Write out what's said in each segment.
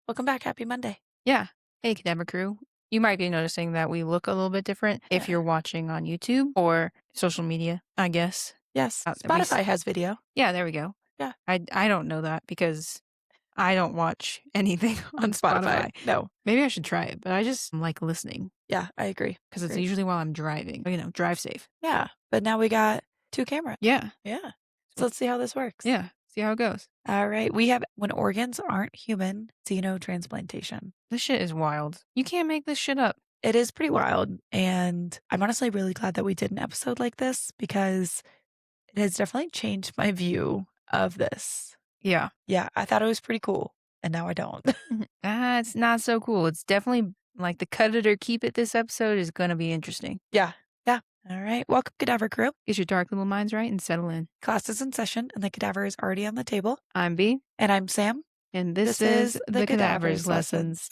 Welcome back. Happy Monday. Yeah. Hey, Cadaver crew. You might be noticing that we look a little bit different if you're watching on YouTube or social media, I guess. Yes, Uh, we s- Spotify has video. yeah, there we go. Yeah. I don't know that because I don't watch anything On on Spotify. Spotify. No. Maybe I should try it, but I just like listening Yeah, I agree. because it's Agree. usually while I'm driving. Drive safe. Yeah, but now we got 2 cameras. Yeah. Yeah. So So, let's see how this works. yeah. See how it goes. All right. We have when organs aren't human, xenotransplantation. This shit is wild. You can't make this shit up. It is pretty wild. And I'm honestly really glad that we did an episode like this because it has definitely changed my view of this. Yeah. Yeah, I thought it was pretty cool. And now I don't. It's not so cool. It's definitely like the cut it or keep it this episode is going to be interesting. Yeah. Yeah. All right. Welcome, Cadaver crew. Get your dark little minds right and settle in. Class is in session and the cadaver is already on the table. I'm B, And I'm Sam. and this is the Cadaver's Lessons.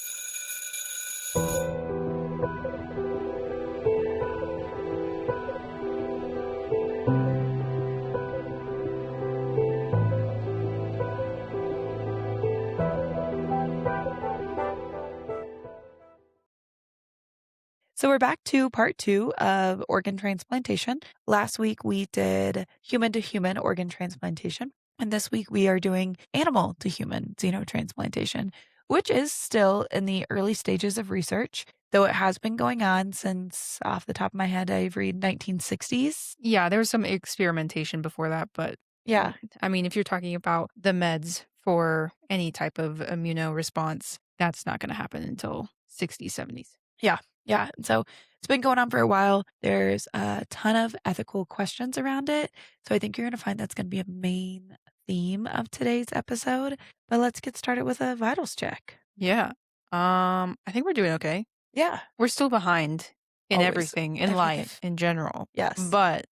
So we're back to part 2 of organ transplantation. Last week we did human to human organ transplantation. And this week we are doing animal to human xenotransplantation, which is still in the early stages of research, though it has been going on since, off the top of my head, I read 1960s. Yeah, there was some experimentation before that, but Yeah. I mean, if you're talking about the meds for any type of immunoresponse, that's not going to happen until 60s, 70s. Yeah. Yeah. And so it's been going on for a while. There's a ton of ethical questions around it. So I think you're going to find that's going to be a main theme of today's episode. But let's get started with a vitals check. Yeah. I think we're doing okay. Yeah. We're still behind in Always. everything, in Everything. life, in general. Yes. But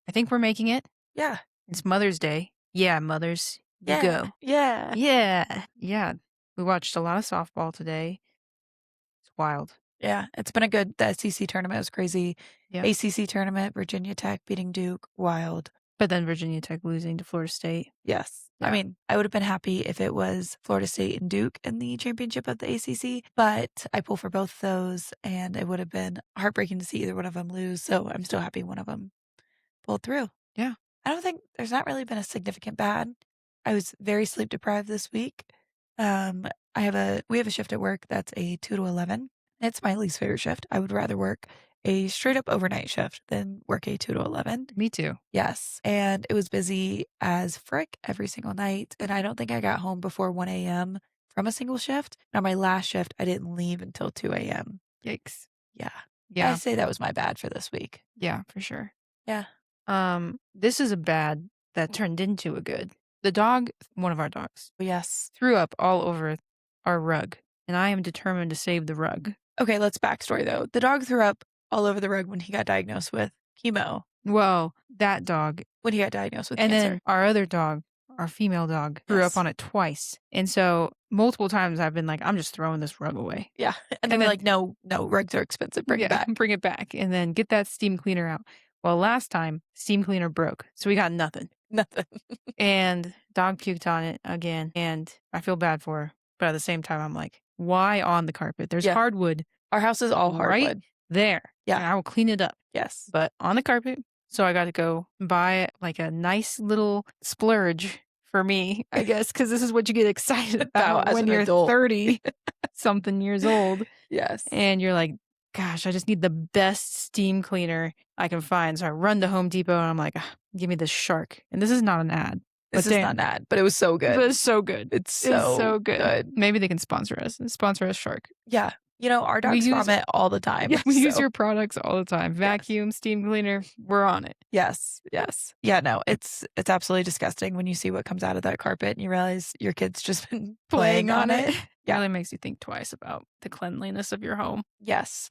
I think we're making it. Yeah. It's Mother's Day. Yeah, mothers, you Yeah. go. Yeah. Yeah. Yeah. We watched a lot of softball today. It's wild. Yeah. It's been a good, the SEC tournament was crazy. Yeah. ACC tournament, Virginia Tech beating Duke, wild. But then Virginia Tech losing to Florida State. Yes. Yeah. I mean, I would have been happy if it was Florida State and Duke in the championship of the ACC, but I pull for both of those and it would have been heartbreaking to see either one of them lose. So I'm still happy one of them pulled through. Yeah. I don't think there's not really been a significant bad. I was very sleep deprived this week. We have a shift at work that's a 2 to 11. It's my least favorite shift. I would rather work a straight up overnight shift than work a 2 to 11. Me too. Yes. And it was busy as frick every single night. And I don't think I got home before 1 a.m. from a single shift. And on my last shift, I didn't leave until 2 a.m. Yikes. Yeah. Yeah. I say that was my bad for this week. Yeah, for sure. Yeah. This is a bad that turned into a good. The dog, one of our dogs, Yes. threw up all over our rug, and I am determined to save the rug. Okay, let's backstory though. The dog threw up all over the rug when he got diagnosed with chemo, Well, that dog, when he got diagnosed with and cancer. then our other dog, our female dog, threw Yes. up on it twice. And so multiple times I've been like, I'm just throwing this rug away. Yeah. And then we're like, no, rugs are expensive. Bring it back. Bring it back, and then get that steam cleaner out. Well, last time, steam cleaner broke, so we got nothing. Nothing. And dog puked on it again, and I feel bad for her. But at the same time, I'm like, why on the carpet? There's Yeah. hardwood Our house is all right hardwood. there. Yeah. And I will clean it up. Yes. But on the carpet, so I got to go buy like a nice little splurge for me, I guess, because this is what you get excited about as when an you're adult. 30 something years old. Yes. And you're like, gosh, I just need the best steam cleaner I can find. So I run to Home Depot and I'm like, give me this Shark. And this is not an ad. This is not an ad, but it was so good. But it's so good. It's so good. Maybe they can sponsor us. Sponsor us, Shark. Yeah. You know, our dogs vomit all the time. Yeah, we use so- your products all the time. Vacuum, steam cleaner, we're on it. Yes. Yes. Yeah, no, it's absolutely disgusting when you see what comes out of that carpet and you realize your kid's just been playing on it. Yeah. It really makes you think twice about the cleanliness of your home. Yes.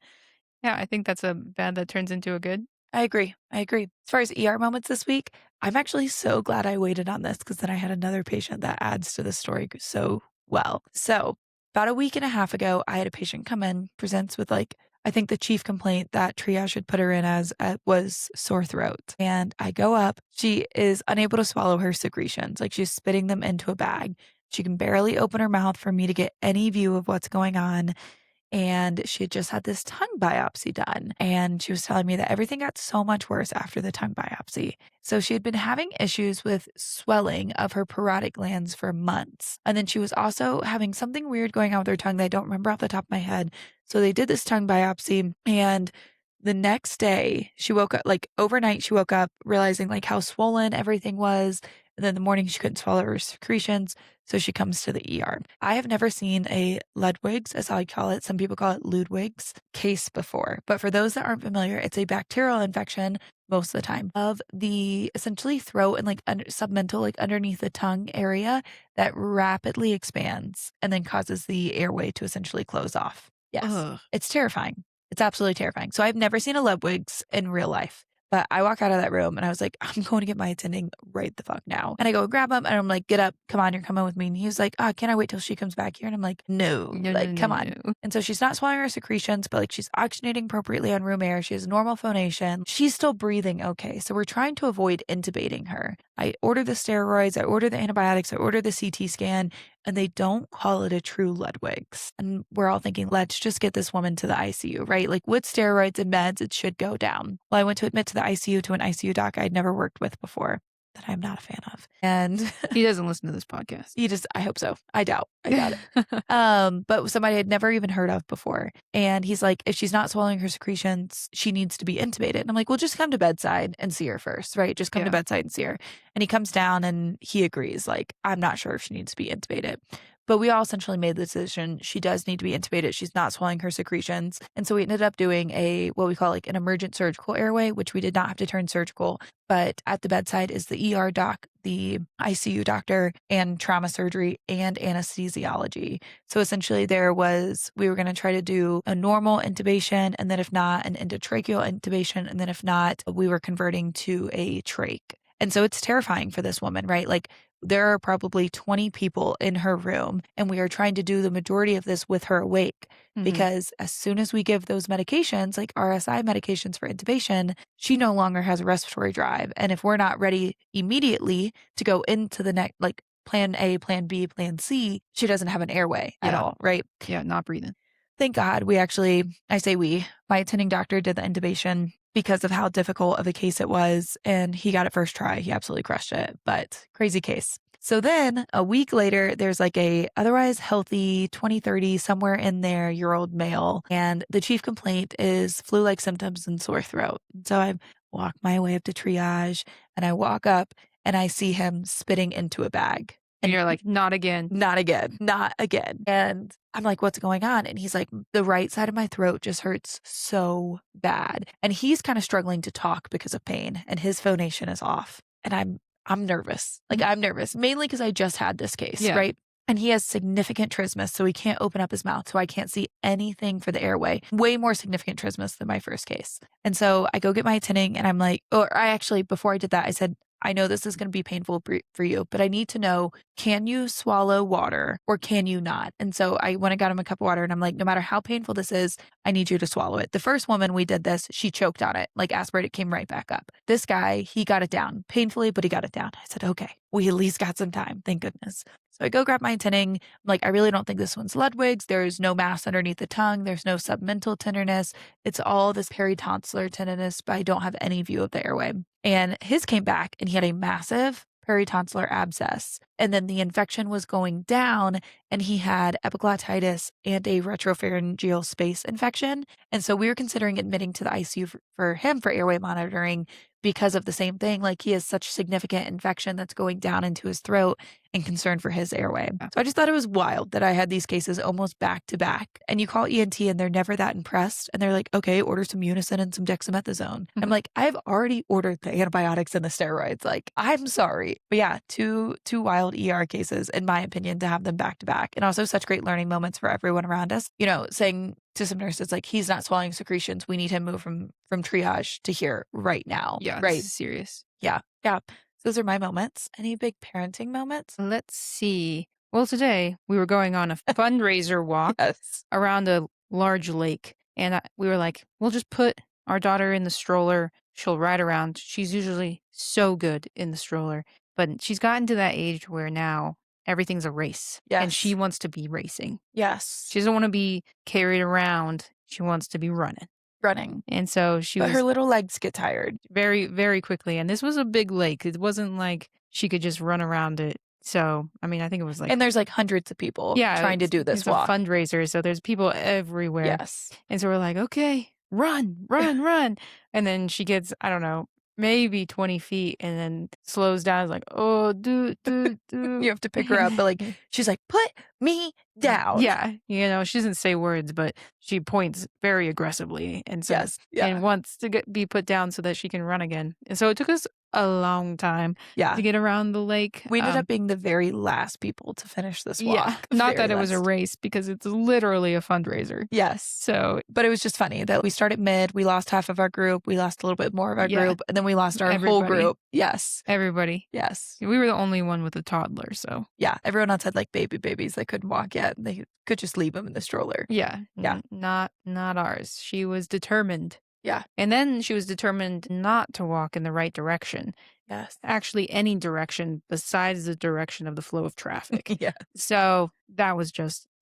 Yeah, I think that's a bad that turns into a good. I agree. As far as ER moments this week, I'm actually so glad I waited on this because then I had another patient that adds to the story so well. So about a week and a half ago, I had a patient come in, presents with I think the chief complaint that triage had put her in as was sore throat. And I go up, she is unable to swallow her secretions. Like she's spitting them into a bag. She can barely open her mouth for me to get any view of what's going on. And she had just had this tongue biopsy done. And she was telling me that everything got so much worse after the tongue biopsy. So she had been having issues with swelling of her parotid glands for months. And then she was also having something weird going on with her tongue that I don't remember off the top of my head. So they did this tongue biopsy, and the next day she woke up, like overnight, she woke up realizing like how swollen everything was. And then in the morning she couldn't swallow her secretions. So she comes to the ER. I have never seen a Ludwig's, as I call it. Some people call it Ludwig's case before. But for those that aren't familiar, it's a bacterial infection most of the time of the essentially throat and like submental, like underneath the tongue area that rapidly expands and then causes the airway to essentially close off. Yes, Ugh. it's terrifying. It's absolutely terrifying. So I've never seen a Ludwig's in real life. But I walk out of that room and I was like, I'm going to get my attending right the fuck now. And I go grab him and I'm like, get up, come on, you're coming with me. And he was like, can I wait till she comes back here? And I'm like, no, No, no, like, no, come on. no. And so she's not swallowing her secretions, but like she's oxygenating appropriately on room air. She has normal phonation. She's still breathing okay. So we're trying to avoid intubating her. I order the steroids, I order the antibiotics, I order the CT scan, and they don't call it a true Ludwig's. And we're all thinking, let's just get this woman to the ICU, right? Like with steroids and meds, it should go down. Well, I went to admit to the ICU to an ICU doc I'd never worked with before that I'm not a fan of. And He doesn't listen to this podcast. I hope so. I doubt it. But somebody I'd never even heard of before. And he's like, if she's not swallowing her secretions, she needs to be intubated. And I'm like, well, just come to bedside and see her first, right? Just come to Yeah. bedside and see her. And he comes down and he agrees, like, I'm not sure if she needs to be intubated. But we all essentially made the decision she does need to be intubated. She's not swallowing her secretions. And so we ended up doing what we call like an emergent surgical airway, which we did not have to turn surgical. But at the bedside is the ER doc, the ICU doctor, and trauma surgery and anesthesiology. So essentially we were going to try to do a normal intubation, and then if not, an endotracheal intubation. And then if not, we were converting to a trach. And so it's terrifying for this woman, right? Like there are probably 20 people in her room, and we are trying to do the majority of this with her awake because as soon as we give those medications, like RSI medications for intubation, she no longer has a respiratory drive. And if we're not ready immediately to go into the next, like plan A, plan B, plan C, she doesn't have an airway at all, right? Yeah, not breathing. Thank God my attending doctor did the intubation because of how difficult of a case it was. And he got it first try. He absolutely crushed it, but crazy case. So then a week later, there's like a otherwise healthy 20, 30, somewhere in there year old male. And the chief complaint is flu-like symptoms and sore throat. So I walk my way up to triage and I walk up and I see him spitting into a bag. And you're like, not again. Not again. Not again. And I'm like, what's going on? And he's like, the right side of my throat just hurts so bad. And he's kind of struggling to talk because of pain and his phonation is off. And I'm nervous. Like I'm nervous, mainly because I just had this case, right? And he has significant trismus, so he can't open up his mouth. So I can't see anything for the airway. Way more significant trismus than my first case. And so I go get my attending and I'm like, before I did that, I said, I know this is going to be painful for you, but I need to know, can you swallow water or can you not? And so I went and got him a cup of water and I'm like, no matter how painful this is, I need you to swallow it. The first woman we did this, she choked on it, like aspirated, came right back up. This guy, he got it down painfully, but he got it down. I said, okay, we at least got some time. Thank goodness. So I go grab my attending. I'm like, I really don't think this one's Ludwig's. There's no mass underneath the tongue. There's no submental tenderness. It's all this peritonsillar tenderness, but I don't have any view of the airway. And his came back and he had a massive peritonsillar abscess. And then the infection was going down and he had epiglottitis and a retropharyngeal space infection. And so we were considering admitting to the ICU for him for airway monitoring because of the same thing. Like he has such significant infection that's going down into his throat and concern for his airway. So I just thought it was wild that I had these cases almost back to back. And you call ENT and they're never that impressed. And they're like, okay, order some Unison and some dexamethasone. I'm like, I've already ordered the antibiotics and the steroids. Like, I'm sorry. But yeah, two wild ER cases, in my opinion, to have them back to back. And also such great learning moments for everyone around us. You know, saying to some nurses, like, he's not swallowing secretions. We need him moved from triage to here right now. Yeah, right. this is serious. Yeah. Yeah. Those are my moments. Any big parenting moments? Let's see. Well, today we were going on a fundraiser walk around a large lake. And we were like, we'll just put our daughter in the stroller. She'll ride around. She's usually so good in the stroller. But she's gotten to that age where now everything's a race. And she Yes. wants to be racing. Yes. She doesn't want to be carried around. She wants to be running. Running. And so she But her was little legs get tired. very, very quickly. And this was a big lake. It wasn't like she could just run around it. So, I mean, I think it was like, And there's like hundreds of people yeah, trying to do this it's a walk. fundraiser. So there's people everywhere. Yes. And so we're like, okay, run, run, run. And then she gets, I don't know, maybe 20 feet and then slows down. It's like, oh, do. You have to pick her up, but like she's like, put me down. Yeah. You know, she doesn't say words, but she points very aggressively and so Yes. Yeah. and wants to be put down so that she can run again. And so it took us a long time Yeah. to get around the lake. We ended up being the very last people to finish this walk. Yeah. Not Very that it was a last. race because it's literally a fundraiser. Yes. So But it was just funny that we started mid, we lost half of our group, we lost a little bit more of our Yeah. group, and then we lost our whole Everybody. group. Yes. everybody. Yes. We were the only one with a toddler, so Yeah. Everyone else had like babies that couldn't walk yet. And they could just leave them in the stroller. yeah. Yeah. Not ours. She was determined. Yeah. And then she was determined not to walk in the right direction. Yes. Actually, any direction besides the direction of the flow of traffic. Yeah. So that was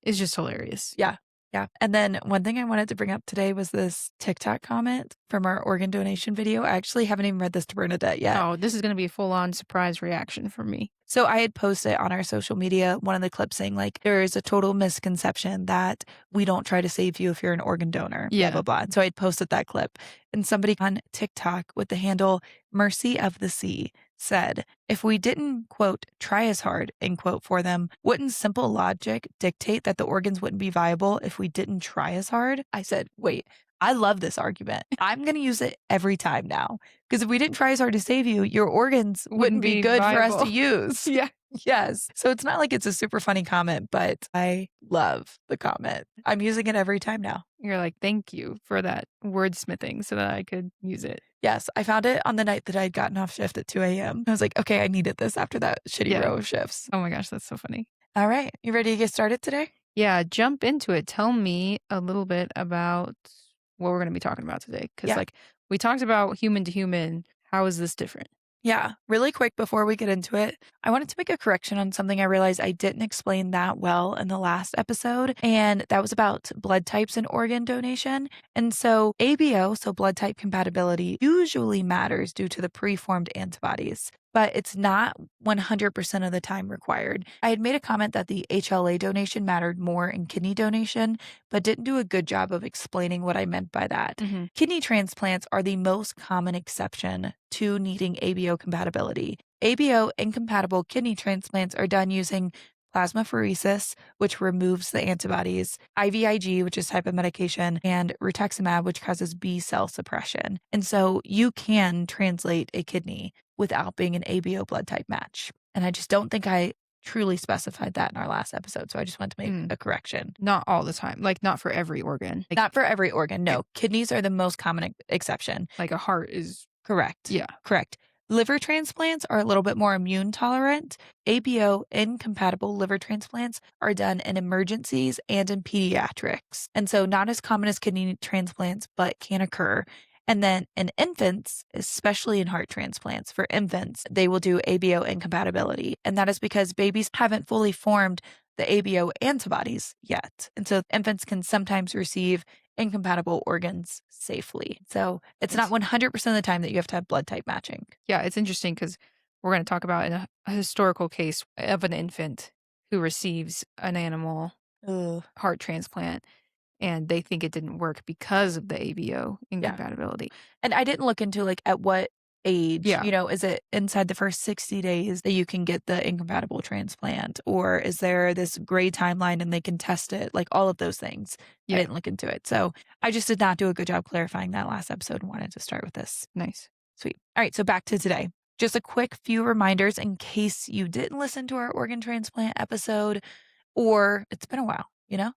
it's just hilarious. Yeah. Yeah. And then one thing I wanted to bring up today was this TikTok comment from our organ donation video. I actually haven't even read this to Bernadette yet. Oh, this is going to be a full-on surprise reaction from me. So I had posted on our social media one of the clips saying like there is a total misconception that we don't try to save you if you're an organ donor. Yeah. Blah blah blah. And so I had posted that clip, and somebody on TikTok with the handle Mercy of the Sea said, if we didn't, quote, try as hard, end quote, for them, wouldn't simple logic dictate that the organs wouldn't be viable if we didn't try as hard? I said, wait, I love this argument. I'm going to use it every time now. Because if we didn't try as hard to save you, your organs wouldn't be good for us viable. to use. Yeah. Yes. So it's not like it's a super funny comment, but I love the comment. I'm using it every time now. You're like, thank you for that wordsmithing so that I could use it. Yes. I found it on the night that I'd gotten off shift at 2 a.m. I was like, okay, I needed this after that shitty Yeah. row of shifts. Oh my gosh, that's so funny. All right. You ready to get started today? Yeah, jump into it. Tell me a little bit about what we're going to be talking about today. Because, Yeah. like, we talked about human to human. How is this different? Yeah, really quick before we get into it, I wanted to make a correction on something I realized I didn't explain that well in the last episode, and that was about blood types and organ donation. And so ABO, so blood type compatibility, usually matters due to the preformed antibodies, but it's not 100% of the time required. I had made a comment that the HLA donation mattered more in kidney donation, but didn't do a good job of explaining what I meant by that. Mm-hmm. Kidney transplants are the most common exception to needing ABO compatibility. ABO incompatible kidney transplants are done using plasmapheresis, which removes the antibodies, IVIG, which is type of medication, and rituximab, which causes B cell suppression. And so you can translate a kidney without being an ABO blood type match. And I just don't think I truly specified that in our last episode. So I just wanted to make a correction. Not all the time. Like, not for every organ. Like, Not for every organ. No, kidneys are the most common exception. like a heart is. Correct. Yeah. Correct. Liver transplants are a little bit more immune tolerant. ABO incompatible liver transplants are done in emergencies and in pediatrics. And so not as common as kidney transplants, but can occur. And then in infants, especially in heart transplants for infants, they will do ABO incompatibility. And that is because babies haven't fully formed the ABO antibodies yet. And so infants can sometimes receive incompatible organs safely. So it's not 100% of the time that you have to have blood type matching. Yeah, it's interesting because we're going to talk about a historical case of an infant who receives an animal heart transplant, and they think it didn't work because of the ABO incompatibility. And I didn't look into like at what age, Yeah. Is it inside the first 60 days that you can get the incompatible transplant? Or is there this gray timeline and they can test it? Like all of those things. Yeah. I didn't look into it. So I just did not do a good job clarifying that last episode and wanted to start with this. Nice. Sweet. All right. So back to today. Just a quick few reminders in case you didn't listen to our organ transplant episode or it's been a while,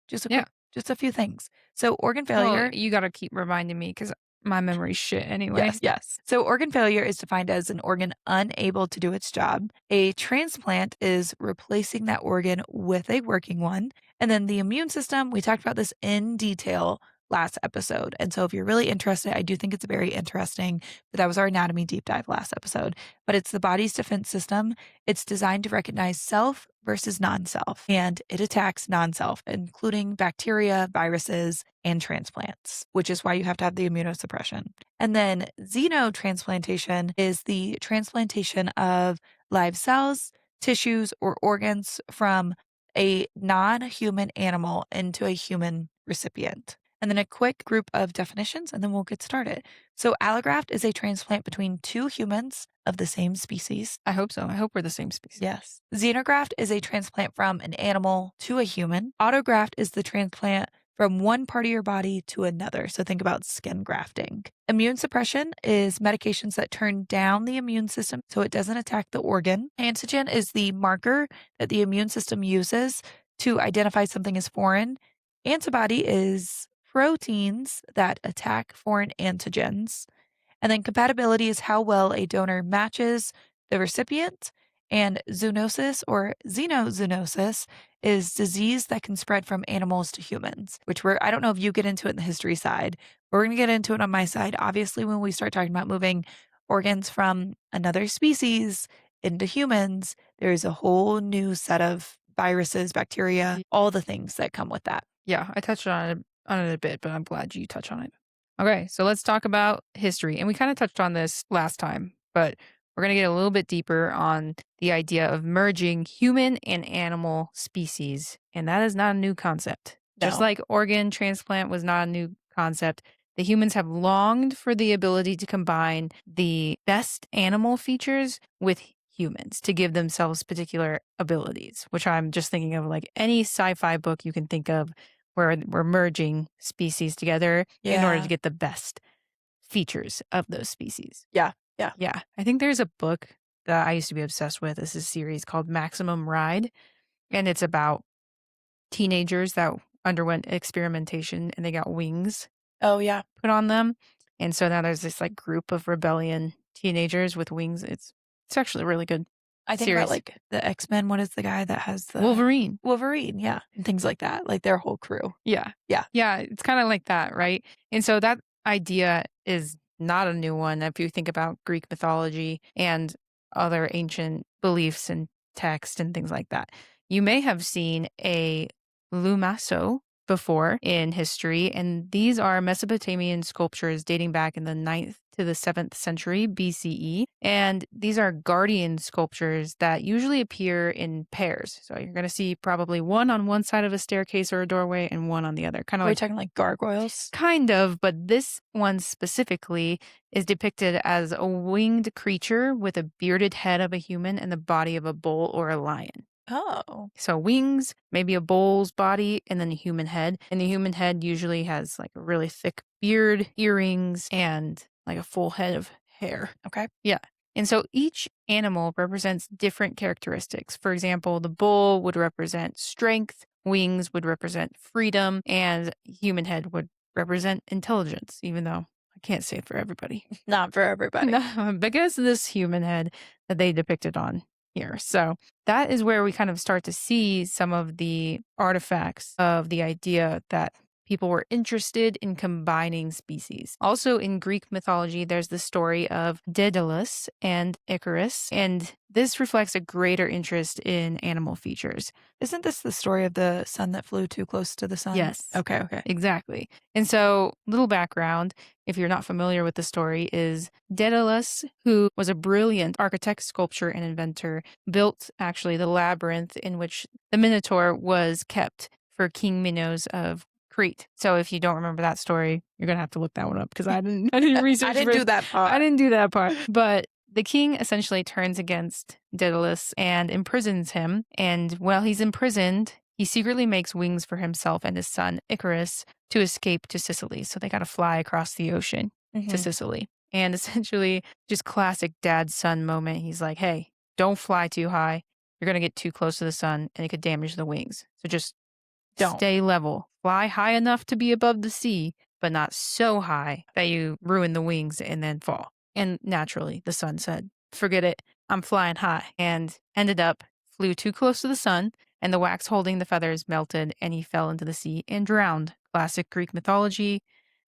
just a few things. So organ failure. Well, you got to keep reminding me because my memory's shit anyway. Yes. So organ failure is defined as an organ unable to do its job. A transplant is replacing that organ with a working one. And then the immune system, we talked about this in detail last episode. And so if you're really interested, I do think it's very interesting. But that was our anatomy deep dive last episode. But it's the body's defense system. It's designed to recognize self versus non self, and it attacks non self, including bacteria, viruses, and transplants, which is why you have to have the immunosuppression. And then xenotransplantation is the transplantation of live cells, tissues, or organs from a non human animal into a human recipient. And then a quick group of definitions, and then we'll get started. So, allograft is a transplant between two humans of the same species. I hope so. I hope we're the same species. Yes. Xenograft is a transplant from an animal to a human. Autograft is the transplant from one part of your body to another. So think about skin grafting. Immune suppression is medications that turn down the immune system so it doesn't attack the organ. Antigen is the marker that the immune system uses to identify something as foreign. Antibody is proteins that attack foreign antigens. And then compatibility is how well a donor matches the recipient. And zoonosis or xenozoonosis is disease that can spread from animals to humans, which I don't know if you get into it in the history side. We're going to get into it on my side. Obviously, when we start talking about moving organs from another species into humans, there's a whole new set of viruses, bacteria, all the things that come with that. Yeah, I touched on it a bit, but I'm glad you touched on it. Okay, so let's talk about history. And we kind of touched on this last time, but we're going to get a little bit deeper on the idea of merging human and animal species. And that is not a new concept. Just No. like organ transplant was not a new concept, the humans have longed for the ability to combine the best animal features with humans to give themselves particular abilities, which I'm just thinking of like any sci fi book you can think of where we're merging species together in order to Yeah. get the best features of those species. Yeah. Yeah. Yeah. I think there's a book that I used to be obsessed with. This is a series called Maximum Ride, and it's about teenagers that underwent experimentation and they got wings Oh, yeah. put on them. And so now there's this like group of rebellion teenagers with wings. It's actually a really good I think about series. like the X-Men. What is the guy that has the Wolverine. Wolverine? Yeah. And things like that. Like their whole crew. Yeah. Yeah. Yeah, it's kind of like that, right? And so that idea is not a new one. If you think about Greek mythology and other ancient beliefs and text and things like that, you may have seen a lumaso before in history. And these are Mesopotamian sculptures dating back in the 9th to the 7th century BCE. And these are guardian sculptures that usually appear in pairs. So you're going to see probably one on one side of a staircase or a doorway and one on the other. Kind of Are we like talking like gargoyles? kind of, but this one specifically is depicted as a winged creature with a bearded head of a human and the body of a bull or a lion. Oh. So wings, maybe a bull's body, and then a human head. And the human head usually has like a really thick beard, earrings, and like a full head of hair. Okay. Yeah. And so each animal represents different characteristics. For example, the bull would represent strength, wings would represent freedom, and human head would represent intelligence, even though I can't say it for everybody. Not for everybody. No, because this human head that they depicted on here. So that is where we kind of start to see some of the artifacts of the idea that people were interested in combining species. Also in Greek mythology, there's the story of Daedalus and Icarus, and this reflects a greater interest in animal features. Isn't this the story of the sun that flew too close to the sun? Yes. Okay. Okay. Exactly. And so, little background, if you're not familiar with the story, is Daedalus, who was a brilliant architect, sculptor, and inventor, built actually the labyrinth in which the Minotaur was kept for King Minos of Crete. So if you don't remember that story, you're gonna have to look that one up because I didn't research. I didn't do that part. I didn't do that part. But the king essentially turns against Daedalus and imprisons him. And while he's imprisoned, he secretly makes wings for himself and his son Icarus to escape to Sicily. So they got to fly across the ocean to Mhm. Sicily. And essentially, just classic dad son moment. He's like, hey, don't fly too high. You're going to get too close to the sun and it could damage the wings. So just Don't. stay level. Fly high enough to be above the sea, but not so high that you ruin the wings and then fall. And naturally, the sun said, forget it. I'm flying high. And ended up flew too close to the sun and the wax holding the feathers melted, and he fell into the sea and drowned. Classic Greek mythology.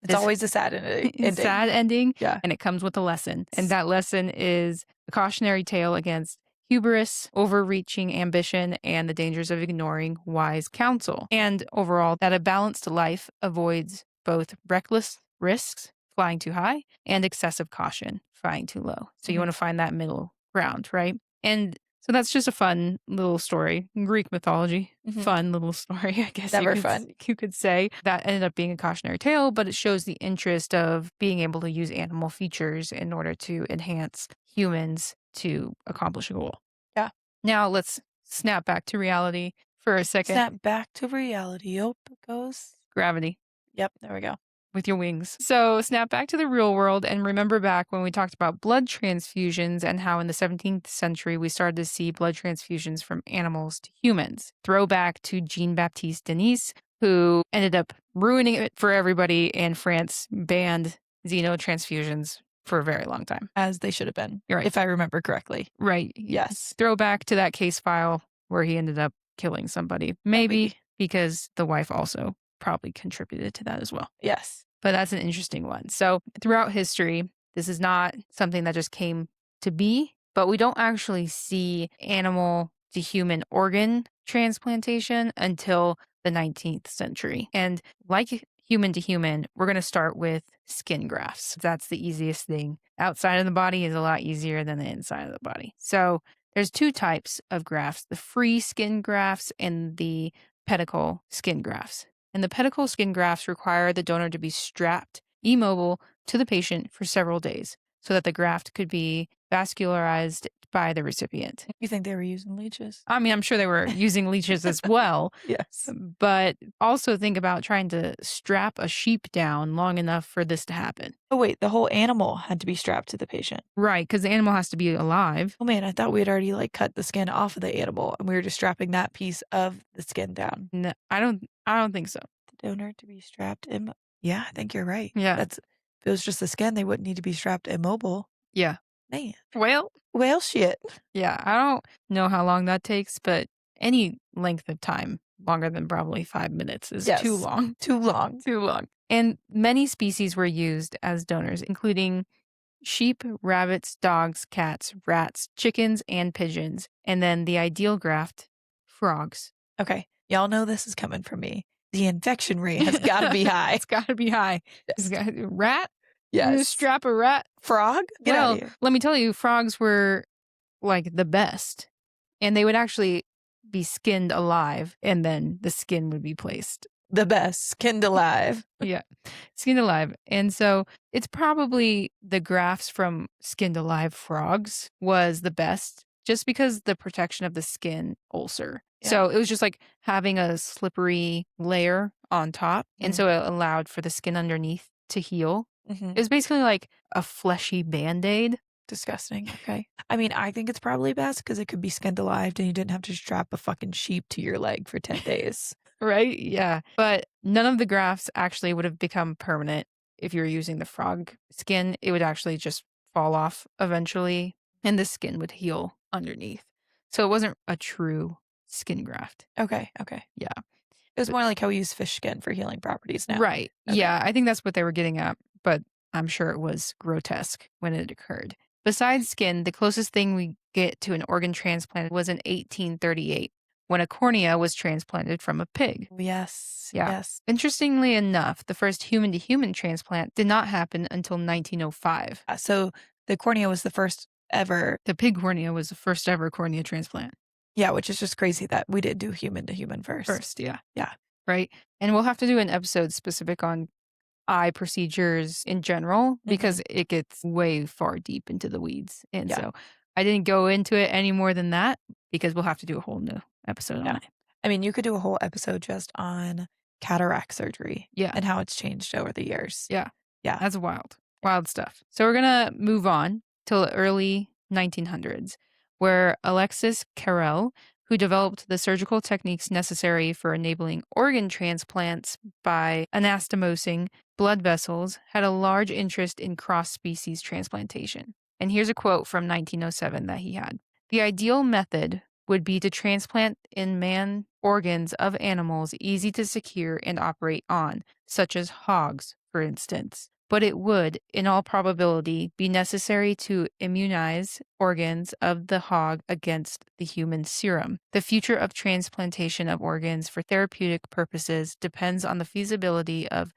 It's This always a sad ending. sad ending, Yeah. and it comes with a lesson. And that lesson is a cautionary tale against hubris, overreaching ambition, and the dangers of ignoring wise counsel. And overall, that a balanced life avoids both reckless risks, flying too high, and excessive caution, flying too low. So you Mhm. want to find that middle ground, right? And so that's just a fun little story. Greek mythology, Mhm. fun little story, I guess Never fun. you could say. That ended up being a cautionary tale, but it shows the interest of being able to use animal features in order to enhance humans to accomplish a goal. Yeah. Now let's snap back to reality for a second. Snap back to reality. Oh, it goes. Gravity. Yep, there we go. With your wings. So snap back to the real world and remember back when we talked about blood transfusions and how in the 17th century we started to see blood transfusions from animals to humans. Throwback to Jean-Baptiste Denis, who ended up ruining it for everybody, and France banned xenotransfusions for a very long time. As they should have been. You're right. If I remember correctly. Right. Yes. Throwback to that case file where he ended up killing somebody. Maybe because the wife also probably contributed to that as well. Yes. But that's an interesting one. So throughout history, this is not something that just came to be, but we don't actually see animal to human organ transplantation until the 19th century. And like human to human, we're going to start with skin grafts. That's the easiest thing. Outside of the body is a lot easier than the inside of the body. So there's two types of grafts, the free skin grafts and the pedicle skin grafts. And the pedicle skin grafts require the donor to be strapped immobile to the patient for several days so that the graft could be vascularized by the recipient. You think they were using leeches? I mean, I'm sure they were using leeches as well. Yes. But also think about trying to strap a sheep down long enough for this to happen. Oh, wait, the whole animal had to be strapped to the patient. Right, because the animal has to be alive. Oh, man, I thought we had already cut the skin off of the animal and we were just strapping that piece of the skin down. No, I don't think so. The donor to be strapped yeah, I think you're right. Yeah. If it was just the skin, they wouldn't need to be strapped immobile. Yeah. Man. Well, shit. yeah, I don't know how long that takes, but any length of time longer than probably 5 minutes is too long. Too long. Too long. And many species were used as donors, including sheep, rabbits, dogs, cats, rats, chickens, and pigeons. And then the ideal graft, frogs. Okay. Y'all know this is coming from me. The infection rate has got to be high. It's got to be high. Yes. Rat? Yes. You strap a rat? Frog? Get out of here. Let me tell you, frogs were like the best. And they would actually be skinned alive, and then the skin would be placed. The best. Skinned alive. Yeah. Skinned alive. And so it's probably the grafts from skinned alive frogs was the best just because the protection of the skin ulcer. Yeah. So it was just like having a slippery layer on top. And so it allowed for the skin underneath to heal. It was basically like a fleshy Band-Aid. Disgusting. Okay. I mean, I think it's probably best because it could be skinned alive and you didn't have to strap a fucking sheep to your leg for 10 days. Right? Yeah. But none of the grafts actually would have become permanent if you were using the frog skin. It would actually just fall off eventually and the skin would heal underneath. So it wasn't a true skin graft. Okay. Yeah. It was more like how we use fish skin for healing properties now. Right. Okay. Yeah. I think that's what they were getting at, but I'm sure it was grotesque when it occurred. Besides skin, the closest thing we get to an organ transplant was in 1838 when a cornea was transplanted from a pig. Yes. Yeah. Yes. Interestingly enough, the first human-to-human transplant did not happen until 1905. So the cornea was the first ever. The pig cornea was the first ever cornea transplant. Yeah, which is just crazy that we did do human to human first. Yeah. Yeah. Right? And we'll have to do an episode specific on eye procedures in general because it gets way far deep into the weeds. And so I didn't go into it any more than that because we'll have to do a whole new episode on it. I mean, you could do a whole episode just on cataract surgery. Yeah. And how it's changed over the years. Yeah. Yeah. That's wild stuff. So we're going to move on till the early 1900s where Alexis Carrel, who developed the surgical techniques necessary for enabling organ transplants by anastomosing blood vessels, had a large interest in cross-species transplantation. And here's a quote from 1907 that he had. The ideal method would be to transplant in man organs of animals easy to secure and operate on, such as hogs, for instance. But it would, in all probability, be necessary to immunize organs of the hog against the human serum. The future of transplantation of organs for therapeutic purposes depends on the feasibility of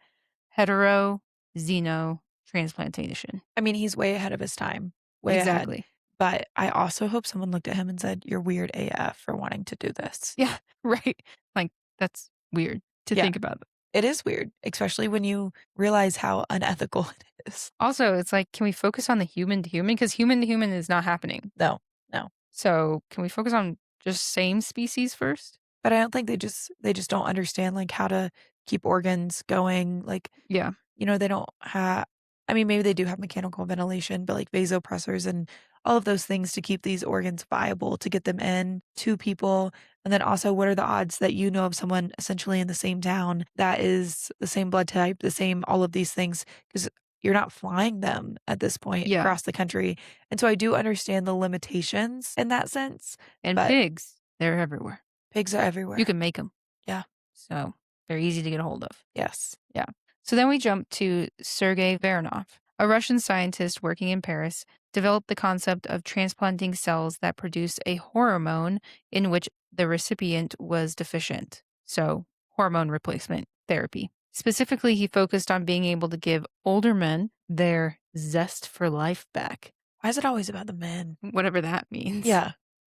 xenotransplantation. I mean, he's way ahead of his time, way ahead. Exactly. But I also hope someone looked at him and said, "You're weird AF for wanting to do this." Yeah, right. Like, that's weird to Yeah, think about. it is weird, especially when you realize how unethical it is. Also, it's like, can we focus on the human to human? Because human to human is not happening. No, no. So, can we focus on just same species first? But I don't think they just don't understand, like, how to keep organs going, like, Yeah. they don't have. I mean, maybe they do have mechanical ventilation, but, like, vasopressors and all of those things to keep these organs viable, to get them in to people, and then also, what are the odds that you know of someone essentially in the same town that is the same blood type, the same all of these things, because 'cause you're not flying them at this point Yeah. across the country, and so I do understand the limitations in that sense, And but pigs, they're everywhere. pigs are You everywhere. can make them. Yeah. So, they're easy to get a hold of. Yes. Yeah. So then we jump to Sergei Vernov, a Russian scientist working in Paris, developed the concept of transplanting cells that produce a hormone in which the recipient was deficient. So, hormone replacement therapy. Specifically, he focused on being able to give older men their zest for life back, Why is it always about the men? whatever that means. Yeah.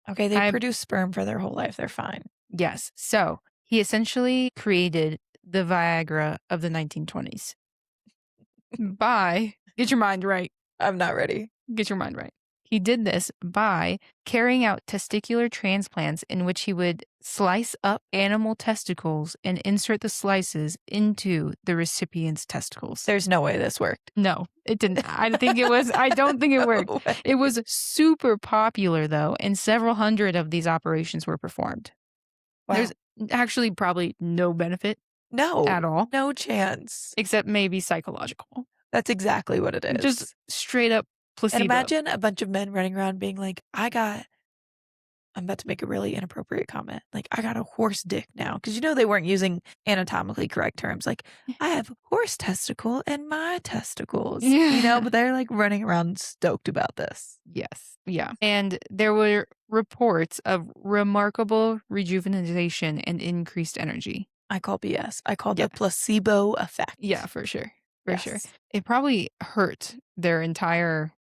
Okay, they I produce sperm for their whole life, they're fine. Yes. So, he essentially created the Viagra of the 1920s by get your mind right. I'm not ready. Get your mind right. He did this by carrying out testicular transplants in which he would slice up animal testicles and insert the slices into the recipient's testicles. There's no way this worked. No, it didn't. I don't think it worked. No way. It was super popular though, and several hundred of these operations were performed. Wow. There's actually probably no benefit No, at all, no chance. except maybe psychological. That's exactly what it Just is. straight up And placebo. imagine a bunch of men running around being like, I'm about to make a really inappropriate comment. Like, I got a horse dick now. Cause they weren't using anatomically correct terms. Like, I have horse testicle and my testicles, Yeah. but they're like running around stoked about this. Yes. Yeah. And there were reports of remarkable rejuvenation and increased energy. I call BS. I call Yeah. the placebo effect. Yeah, for sure. For sure. Yes. It probably hurt their entire,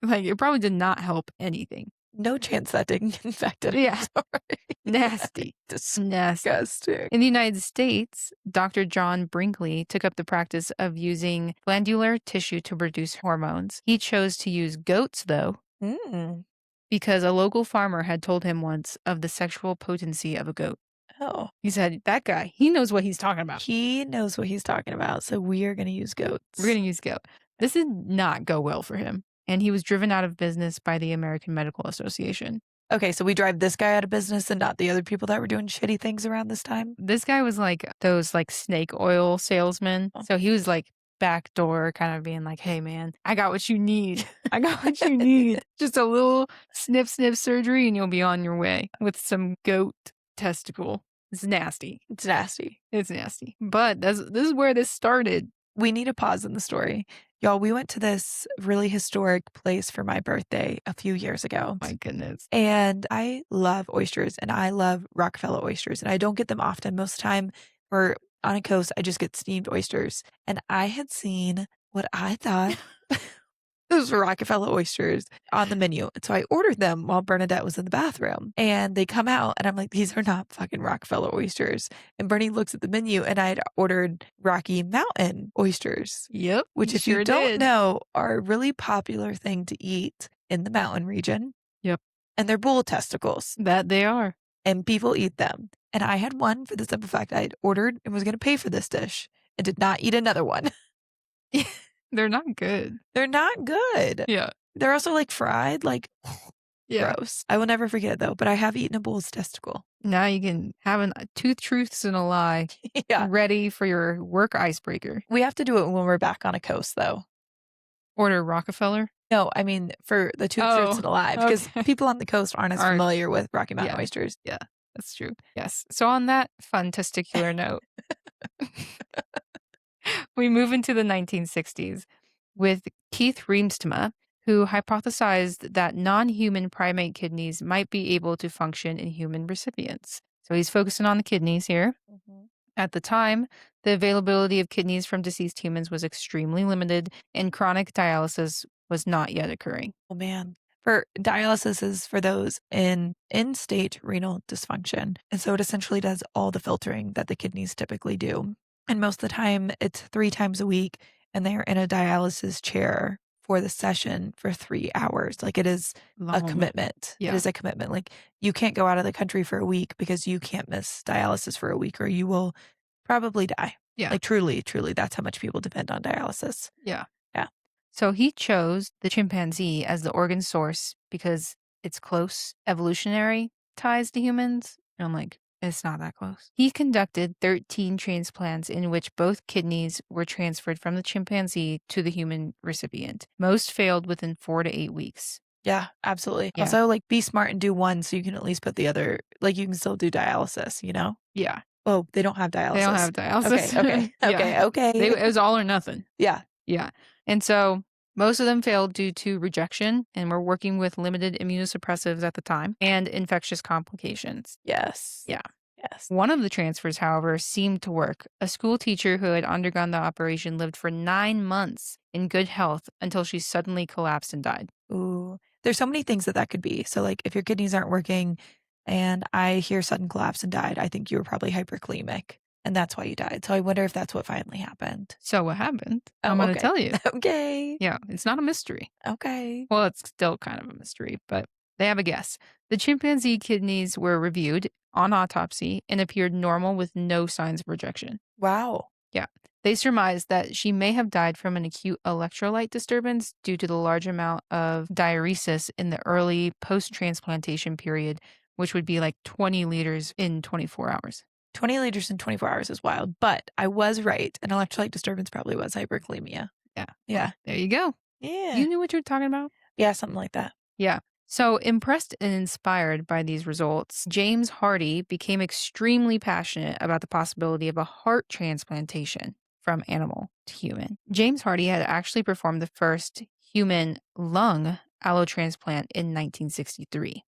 it probably did not help anything. No chance that didn't get infected. I'm Yeah. sorry. Nasty. Nasty. Disgusting. In the United States, Dr. John Brinkley took up the practice of using glandular tissue to produce hormones. He chose to use goats, though, Mm. because a local farmer had told him once of the sexual potency of a goat. Oh, He said, that guy, he knows what he's talking about. he knows what he's talking about. So we are going to use goats. We're going to use goat. This did not go well for him, and he was driven out of business by the American Medical Association. Okay, so we drive this guy out of business and not the other people that were doing shitty things around this time. This guy was like those snake oil salesmen. Oh. So he was like backdoor kind of being like, hey man, I got what you need. I got what you need. Just a little snip surgery and you'll be on your way with some goat testicle. It's nasty. It's nasty. It's nasty. But this is where this started. We need a pause in the story. Y'all, we went to this really historic place for my birthday a few years ago. My goodness. And I love oysters and I love Rockefeller oysters. And I don't get them often. Most of the time, or on a coast, I just get steamed oysters. And I had seen what I thought those were Rockefeller oysters on the menu. And so I ordered them while Bernadette was in the bathroom. And they come out and I'm like, these are not fucking Rockefeller oysters. And Bernie looks at the menu and I had ordered Rocky Mountain oysters. Yep. Which, if you don't know, are a really popular thing to eat in the mountain region. Yep. And they're bull testicles. That they are. And people eat them. And I had one for the simple fact I had ordered and was going to pay for this dish and did not eat another one. They're not good. They're not good. Yeah. They're also fried, Yeah. gross. I will never forget it though, but I have eaten a bull's testicle. Now you can have two truths and a lie Yeah. ready for your work icebreaker. We have to do it when we're back on a coast though. Order Rockefeller. No, I mean, for the tube throats Oh, and alive, because okay. people on the coast aren't as Aren't familiar with Rocky Mountain yeah, oysters. yeah, that's true. Yes. So on that fun testicular note, we move into the 1960s with Keith Reemstma, who hypothesized that non-human primate kidneys might be able to function in human recipients. So he's focusing on the kidneys here. Mhm. At the time, the availability of kidneys from deceased humans was extremely limited, and chronic dialysis was not yet occurring. Oh, man. For dialysis is for those in state renal dysfunction, and so it essentially does all the filtering that the kidneys typically do, and most of the time, it's 3 times a week, and they're in a dialysis chair for the session for 3 hours, like, it is a Long. commitment. It Yeah. is a commitment, like, you can't go out of the country for a week because you can't miss dialysis for a week or you will probably die. Yeah. Like, truly, truly, that's how much people depend on dialysis. Yeah. Yeah. So he chose the chimpanzee as the organ source because it's close evolutionary ties to humans. And I'm like, it's not that close. He conducted 13 transplants in which both kidneys were transferred from the chimpanzee to the human recipient. Most failed within 4 to 8 weeks. Yeah, absolutely. Yeah. Also, like, be smart and do one so you can at least put the other like, you can still do dialysis, you know? Yeah. Oh, they don't have They don't dialysis. have Okay, okay, dialysis. Yeah. okay, okay. It was all or nothing. Yeah. Yeah. And so most of them failed due to rejection and were working with limited immunosuppressives at the time and infectious complications. Yes. Yeah. Yes. One of the transfers, however, seemed to work. A school teacher who had undergone the operation lived for 9 months in good health until she suddenly collapsed and died. Ooh. There's so many things that that could be. So, like, if your kidneys aren't working and I hear sudden collapse and died, I think you were probably hyperkalemic, and that's why you died. So I wonder if that's what finally happened. So what happened? I'm Oh, going to okay. tell you. Okay. Yeah, it's not a mystery. Okay. Well, it's still kind of a mystery, but they have a guess. The chimpanzee kidneys were reviewed on autopsy and appeared normal with no signs of rejection. Wow. Yeah. They surmised that she may have died from an acute electrolyte disturbance due to the large amount of diuresis in the early post transplantation period, which would be like 20 liters in 24 hours. 20 liters in 24 hours is wild, but I was right. An electrolyte disturbance probably was hyperkalemia. Yeah. Yeah. Well, there you go. Yeah. You knew what you were talking about? Yeah, something like that. Yeah. So, impressed and inspired by these results, James Hardy became extremely passionate about the possibility of a heart transplantation from animal to human. James Hardy had actually performed the first human lung allotransplant in 1963,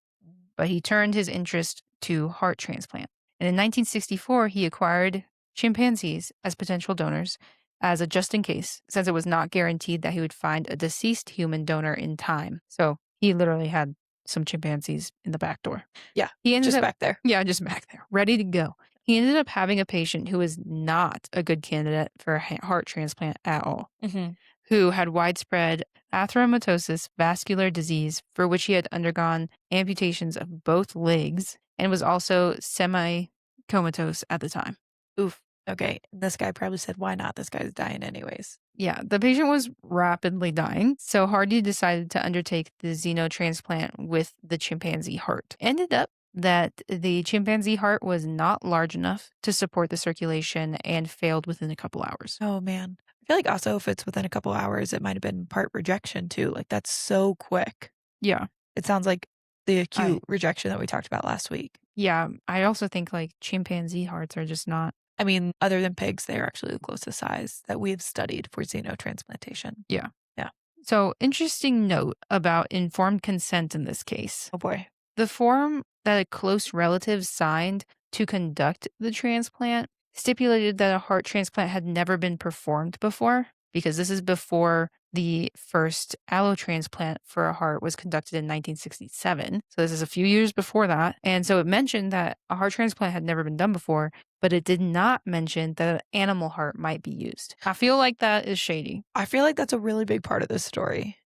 but he turned his interest to heart transplant. And in 1964, he acquired chimpanzees as potential donors as a just in case, since it was not guaranteed that he would find a deceased human donor in time. So he literally had some chimpanzees in the back door. Yeah, He ended just up, back there. yeah, just back there, ready to go. He ended up having a patient who was not a good candidate for a heart transplant at all, Mhm. who had widespread atheromatosis vascular disease for which he had undergone amputations of both legs and was also semi comatose at the time. Oof. Okay. This guy probably said, "Why not? This guy's dying anyways." Yeah, the patient was rapidly dying, so Hardy decided to undertake the xenotransplant with the chimpanzee heart. Ended up that the chimpanzee heart was not large enough to support the circulation and failed within a couple hours. Oh, man. I feel like also if it's within a couple hours, it might have been part rejection too. Like, that's so quick. Yeah, It sounds like the I acute rejection that we talked about last week. yeah, I also think like chimpanzee hearts are just not. I mean, other than pigs, they're actually the closest size that we've studied for xenotransplantation. Yeah. Yeah. So, interesting note about informed consent in this case. Oh, boy. The form that a close relative signed to conduct the transplant stipulated that a heart transplant had never been performed before, because this is before the first allotransplant for a heart was conducted in 1967. So, this is a few years before that. And so, it mentioned that a heart transplant had never been done before, but it did not mention that an animal heart might be used. I feel like that is shady. I feel like that's a really big part of this story.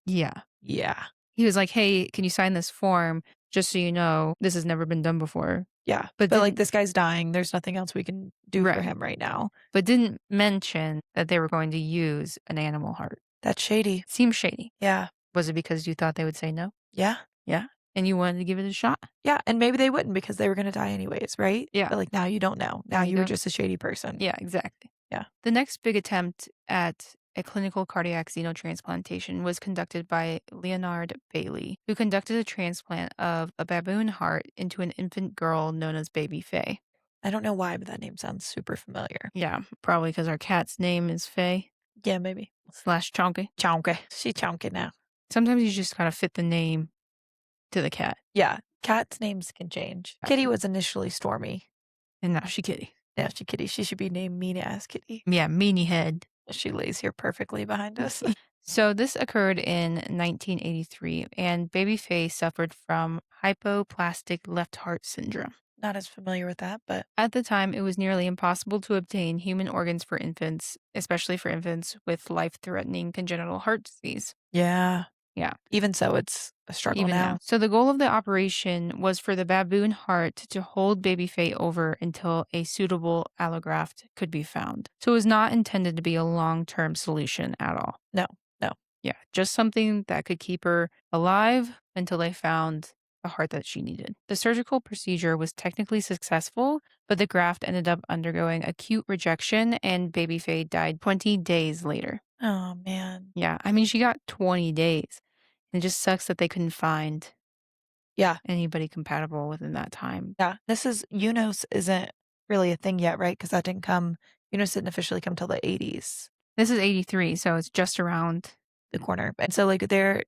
Yeah. Yeah. He was like, "Hey, can you sign this form just so you know this has never been done before?" Yeah. But But, like, didn't this guy's dying. There's nothing else we can do for right. him right now. But didn't mention that they were going to use an animal heart. That's shady. Seems shady. Yeah. Was it because you thought they would say no? Yeah. Yeah. And you wanted to give it a shot? Yeah, and maybe they wouldn't because they were gonna die anyways, right? Yeah. But, like, now you don't know. Now Now you you were don't. just a shady person. Yeah, exactly. Yeah. The next big attempt at a clinical cardiac xenotransplantation was conducted by Leonard Bailey, who conducted a transplant of a baboon heart into an infant girl known as Baby Faye. I don't know why, but that name sounds super familiar. Yeah, probably because our cat's name is Faye Yeah, maybe. slash Chonky. Chonky. She chonky now. Sometimes you just gotta fit the name to the cat. Yeah, cats' names can change. Kitty was initially Stormy. And now she kitty. Now she Kitty. She should be named Mean Ass Kitty. Yeah, meanie head. She lays here perfectly behind us. So this occurred in 1983, and Baby Faye suffered from hypoplastic left heart syndrome. Not as familiar with that, but At the time, it was nearly impossible to obtain human organs for infants, especially for infants with life-threatening congenital heart disease. yeah. Yeah, Even so, it's a struggle even now. now. So the goal of the operation was for the baboon heart to hold Baby Faye over until a suitable allograft could be found. So it was not intended to be a long-term solution at all. No, no. Yeah, just something that could keep her alive until they found the heart that she needed. The surgical procedure was technically successful, but the graft ended up undergoing acute rejection and Baby Faye died 20 days later. Oh, man. Yeah, I mean, she got 20 days. It just sucks that they couldn't find Yeah, anybody compatible within that time. yeah. This is UNOS isn't really a thing yet, right? Because that didn't come UNOS didn't officially come till the 80s, This is 83, so it's just around. the corner. And so, like, the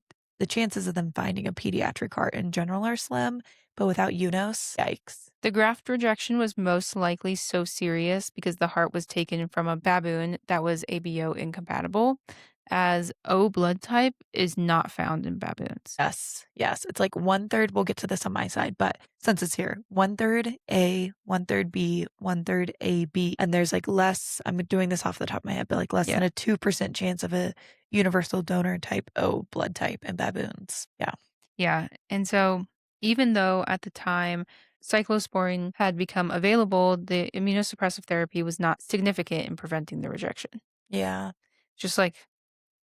chances of them finding a pediatric heart in general are slim, but without UNOS, yikes. The graft rejection was most likely so serious because the heart was taken from a baboon that was ABO incompatible, as O blood type is not found in baboons. Yes, yes. It's like one third, we'll get to this on my side, but since it's here, one third A, one third B, one third AB. And there's like less, I'm doing this off the top of my head, but like less Yeah. than a 2% chance of a universal donor type O blood type in baboons. Yeah. Yeah. And so, even though at the time cyclosporine had become available, the immunosuppressive therapy was not significant in preventing the rejection. Yeah. Just like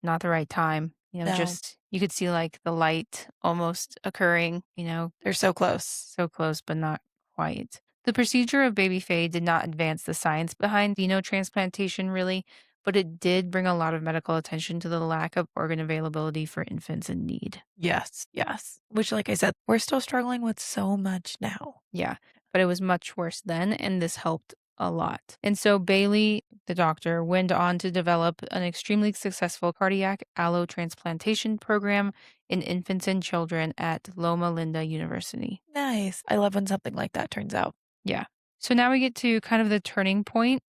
not the right time. No, Just you could see like the light almost occurring, they're so close. so close, but not quite. The procedure of baby Faye did not advance the science behind xenotransplantation, really, but it did bring a lot of medical attention to the lack of organ availability for infants in need. Yes, yes. Which, like I said, we're still struggling with so much now. Yeah, but it was much worse then, and this helped a lot. And so Bailey, the doctor, went on to develop an extremely successful cardiac allotransplantation program in infants and children at Loma Linda University. Nice. I love when something like that turns out. Yeah. So now we get to kind of the turning point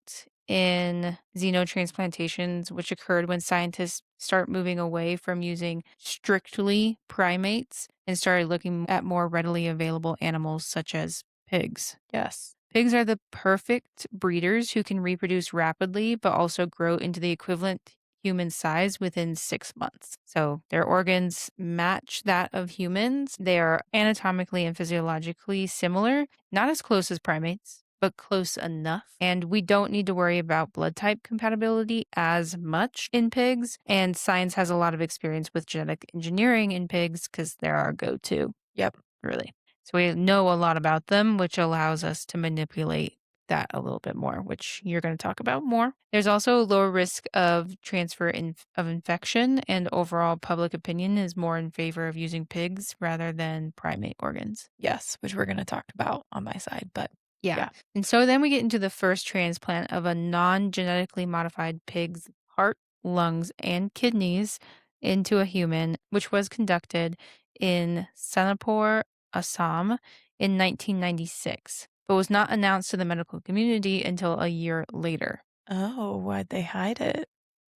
in xenotransplantations, which occurred when scientists start moving away from using strictly primates and started looking at more readily available animals such as pigs. Yes. Pigs are the perfect breeders who can reproduce rapidly, but also grow into the equivalent human size within 6 months. So their organs match that of humans. They are anatomically and physiologically similar, not as close as primates, but close enough. And we don't need to worry about blood type compatibility as much in pigs. And science has a lot of experience with genetic engineering in pigs because they're our go to, Yep. really. So we know a lot about them, which allows us to manipulate that a little bit more, which you're going to talk about more. There's also a lower risk of transfer of infection, and overall public opinion is more in favor of using pigs rather than primate organs. Yes, which we're going to talk about on my side, but Yeah. yeah. And so then we get into the first transplant of a non genetically modified pig's heart, lungs, and kidneys into a human, which was conducted in Sanapur, Assam in 1996, but was not announced to the medical community until a year later. Oh, why'd they hide it?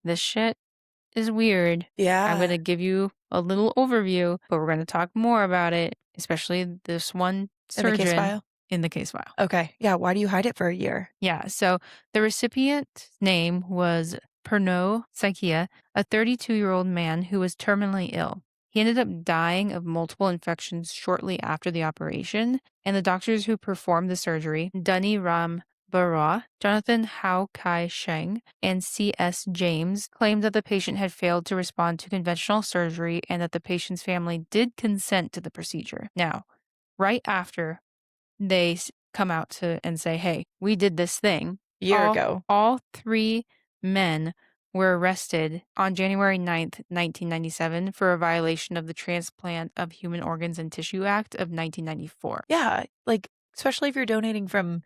This shit is weird. I'm going Yeah. to give you a little overview, but we're going to talk more about it, especially this one In the case surgeon file? in the case file. Okay. Yeah. Why do you hide it for a year? Yeah, so the recipient's name was Pernod Saikia, a 32-year-old man who was terminally ill. He ended up dying of multiple infections shortly after the operation, and the doctors who performed the surgery, Dunny Ram Barra, Jonathan Hao Kai Sheng, and C.S. James, claimed that the patient had failed to respond to conventional surgery and that the patient's family did consent to the procedure. Now, right after they come out to and say, "Hey, we did this thing." Year ago. All three men were arrested on January 9th, 1997 for a violation of the Transplant of Human Organs and Tissue Act of 1994. Yeah, like, especially if you're donating from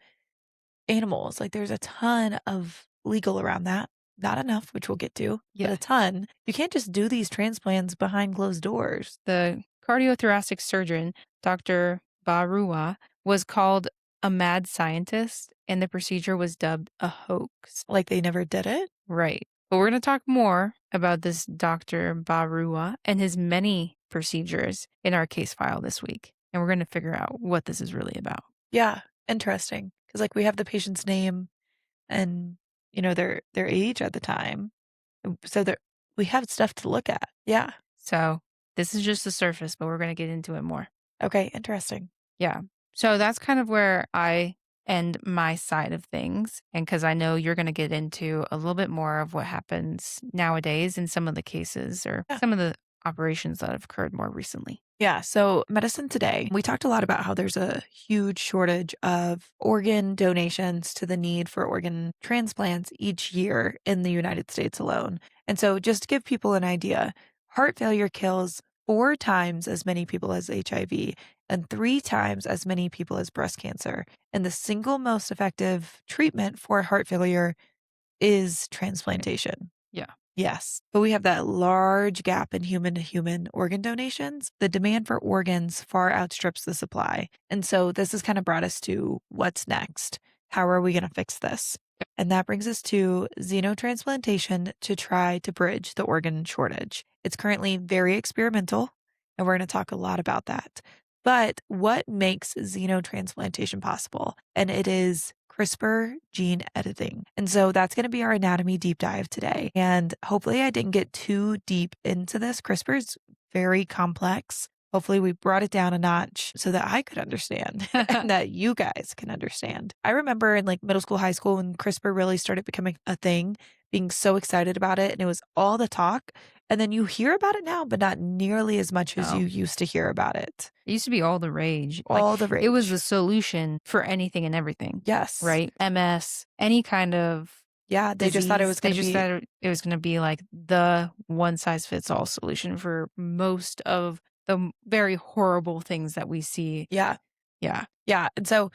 animals, like, there's a ton of legal around that. Not enough, which we'll get to, but Yeah. a ton. You can't just do these transplants behind closed doors. The cardiothoracic surgeon, Dr. Barua, was called a mad scientist, and the procedure was dubbed a hoax. Like, they never did it? Right. But we're going to talk more about this Dr. Barua and his many procedures in our case file this week. And we're going to figure out what this is really about. Yeah, interesting. Because like, we have the patient's name and, their age at the time. So there we have stuff to look at. Yeah. So this is just the surface, but we're going to get into it more. Okay, interesting. Yeah. So that's kind of where I end my side of things. And because I know you're going to get into a little bit more of what happens nowadays in some of the cases or Yeah. some of the operations that have occurred more recently. Yeah, so medicine today, we talked a lot about how there's a huge shortage of organ donations to the need for organ transplants each year in the United States alone. And so, just to give people an idea, heart failure kills 4 times as many people as HIV and 3 times as many people as breast cancer. And the single most effective treatment for heart failure is transplantation. Yeah. Yes, but we have that large gap in human to human organ donations. The demand for organs far outstrips the supply. And so this has kind of brought us to what's next? How are we going to fix this? And that brings us to xenotransplantation to try to bridge the organ shortage. It's currently very experimental, and we're going to talk a lot about that. But what makes xenotransplantation possible? And it is CRISPR gene editing. And so that's going to be our anatomy deep dive today. And hopefully, I didn't get too deep into this. CRISPR is very complex. Hopefully, we brought it down a notch so that I could understand and that you guys can understand. I remember in like middle school, high school, when CRISPR really started becoming a thing, being so excited about it, and it was all the talk. And then you hear about it now, but not nearly as much as No. you used to hear about it. It used to be all the rage. All the It was rage. the solution for anything and everything, Yes. right? MS, any kind of Yeah, they just thought it disease. was They going to just be thought it was going to be like the one size fits all solution for most of the very horrible things that we see. yeah. Yeah. Yeah. And so,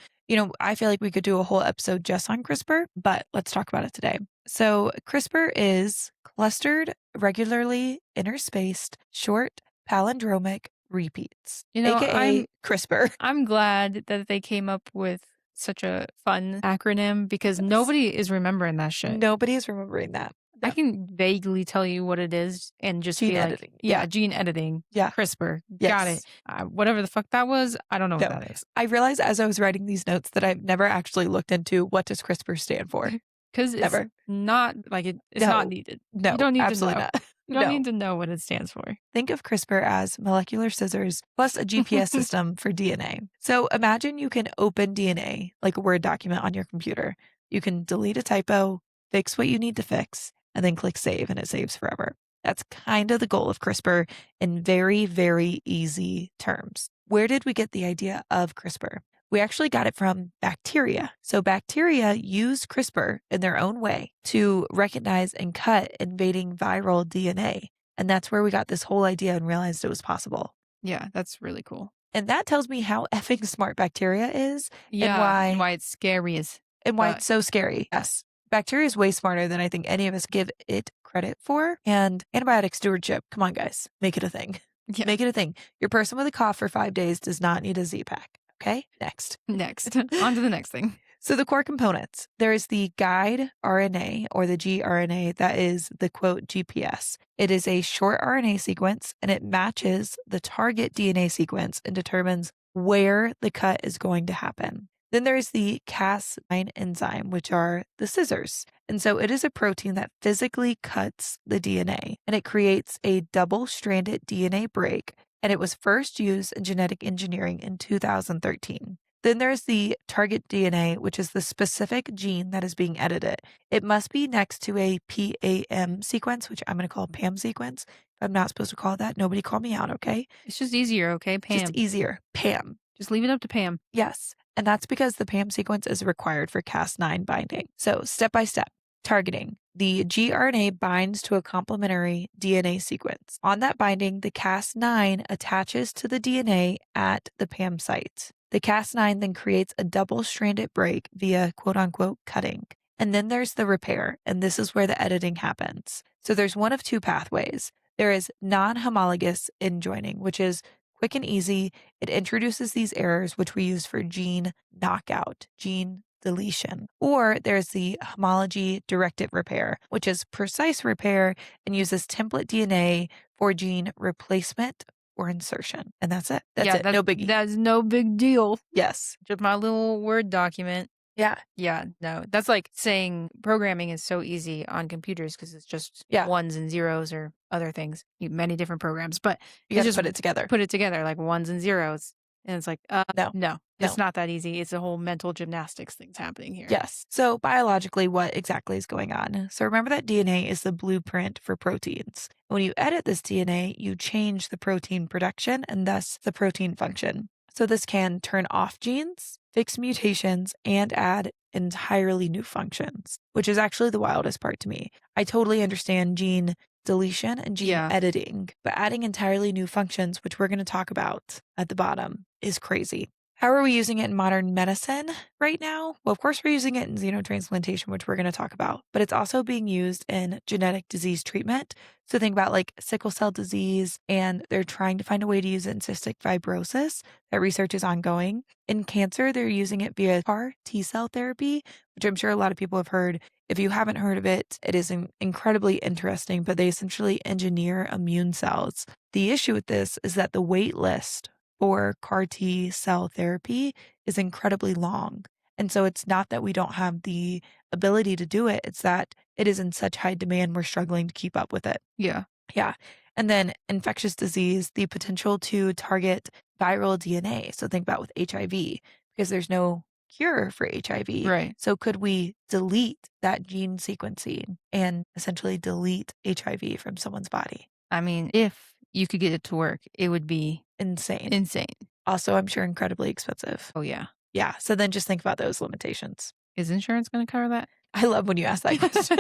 I feel like we could do a whole episode just on CRISPR, but let's talk about it today. So, CRISPR is clustered, regularly interspaced, short palindromic repeats, aka I'm CRISPR. I'm glad that they came up with such a fun acronym because Yes. nobody is remembering that shit. Nobody's remembering that. I No. can vaguely tell you what it is and just Gene be like, editing. yeah, Yeah. gene editing, Yeah. CRISPR, got it. Yes. Whatever the fuck that was, I don't know what No. that is. I realized as I was writing these notes that I've never actually looked into what does CRISPR stand for. Because it's Never. not like it's No. not needed. No, You don't need to absolutely know. not. You don't No. need to know what it stands for. Think of CRISPR as molecular scissors plus a GPS system for DNA. So imagine you can open DNA like a Word document on your computer. You can delete a typo, fix what you need to fix, and then click save, and it saves forever. That's kind of the goal of CRISPR in very, very easy terms. Where did we get the idea of CRISPR? We actually got it from bacteria. So bacteria use CRISPR in their own way to recognize and cut invading viral DNA. And that's where we got this whole idea and realized it was possible. Yeah, that's really cool. And that tells me how effing smart bacteria is Yeah, and why it's scary as it's so scary. Yes. Bacteria is way smarter than I think any of us give it credit for. And antibiotic stewardship, come on, guys, make it a thing. yeah. Make it a thing. Your person with a cough for 5 days does not need a Z-Pack. Okay, next. Next, on to the next thing. So the core components, there is the guide RNA or the gRNA that is the quote GPS. It is a short RNA sequence and it matches the target DNA sequence and determines where the cut is going to happen. Then there's the Cas9 enzyme, which are the scissors. And so it is a protein that physically cuts the DNA and it creates a double-stranded DNA break. And it was first used in genetic engineering in 2013. Then there's the target DNA, which is the specific gene that is being edited. It must be next to a PAM sequence, which I'm going to call PAM sequence. If I'm not supposed to call it that, nobody call me out, okay? It's just easier, okay, Pam? Just easier. PAM. Just leave it up to Pam. Yes. And that's because the PAM sequence is required for Cas9 binding. So step by step, targeting, The gRNA binds to a complementary DNA sequence. On that binding, the Cas9 attaches to the DNA at the PAM site. The Cas9 then creates a double stranded break via quote unquote cutting. And then there's the repair, and this is where the editing happens. So there's one of two pathways. There is non homologous end joining, which is quick and easy. It introduces these errors, which we use for gene knockout, gene deletion. Or there's the homology directed repair, which is precise repair and uses template DNA for gene replacement or insertion. And that's it. That's Yeah, it. No biggie. that's no big deal. Yes. Just my little Word document. Yeah. Yeah, no, that's like saying programming is so easy on computers because it's just Yeah. ones and zeros or other things, many different programs, but You got it's to just put it together. put it together like ones and zeros. And it's like, No. no, it's No. not that easy. It's a whole mental gymnastics things happening here. Yes. So, biologically, what exactly is going on? So, remember that DNA is the blueprint for proteins. When you edit this DNA, you change the protein production and thus the protein function. So, this can turn off genes, fix mutations, and add entirely new functions, which is actually the wildest part to me. I totally understand gene deletion and gene Yeah. editing, but adding entirely new functions, which we're going to talk about at the bottom, is crazy. How are we using it in modern medicine right now? Well, of course, we're using it in xenotransplantation, which we're going to talk about, but it's also being used in genetic disease treatment. So think about like sickle cell disease, and they're trying to find a way to use it in cystic fibrosis. That research is ongoing. In cancer, they're using it via CAR T cell therapy, which I'm sure a lot of people have heard. If you haven't heard of it, it is incredibly interesting, but they essentially engineer immune cells. The issue with this is that the wait list for CAR T cell therapy is incredibly long. And so it's not that we don't have the ability to do it, it's that it is in such high demand, we're struggling to keep up with it. Yeah. Yeah. And then infectious disease, the potential to target viral DNA. So think about with HIV, because there's no cure for HIV. Right. So could we delete that gene sequencing and essentially delete HIV from someone's body? I mean, if you could get it to work, it would be Insane. insane. Also, I'm sure incredibly expensive. Oh, yeah. Yeah. So then just think about those limitations. Is insurance going to cover that? I love when you ask that question.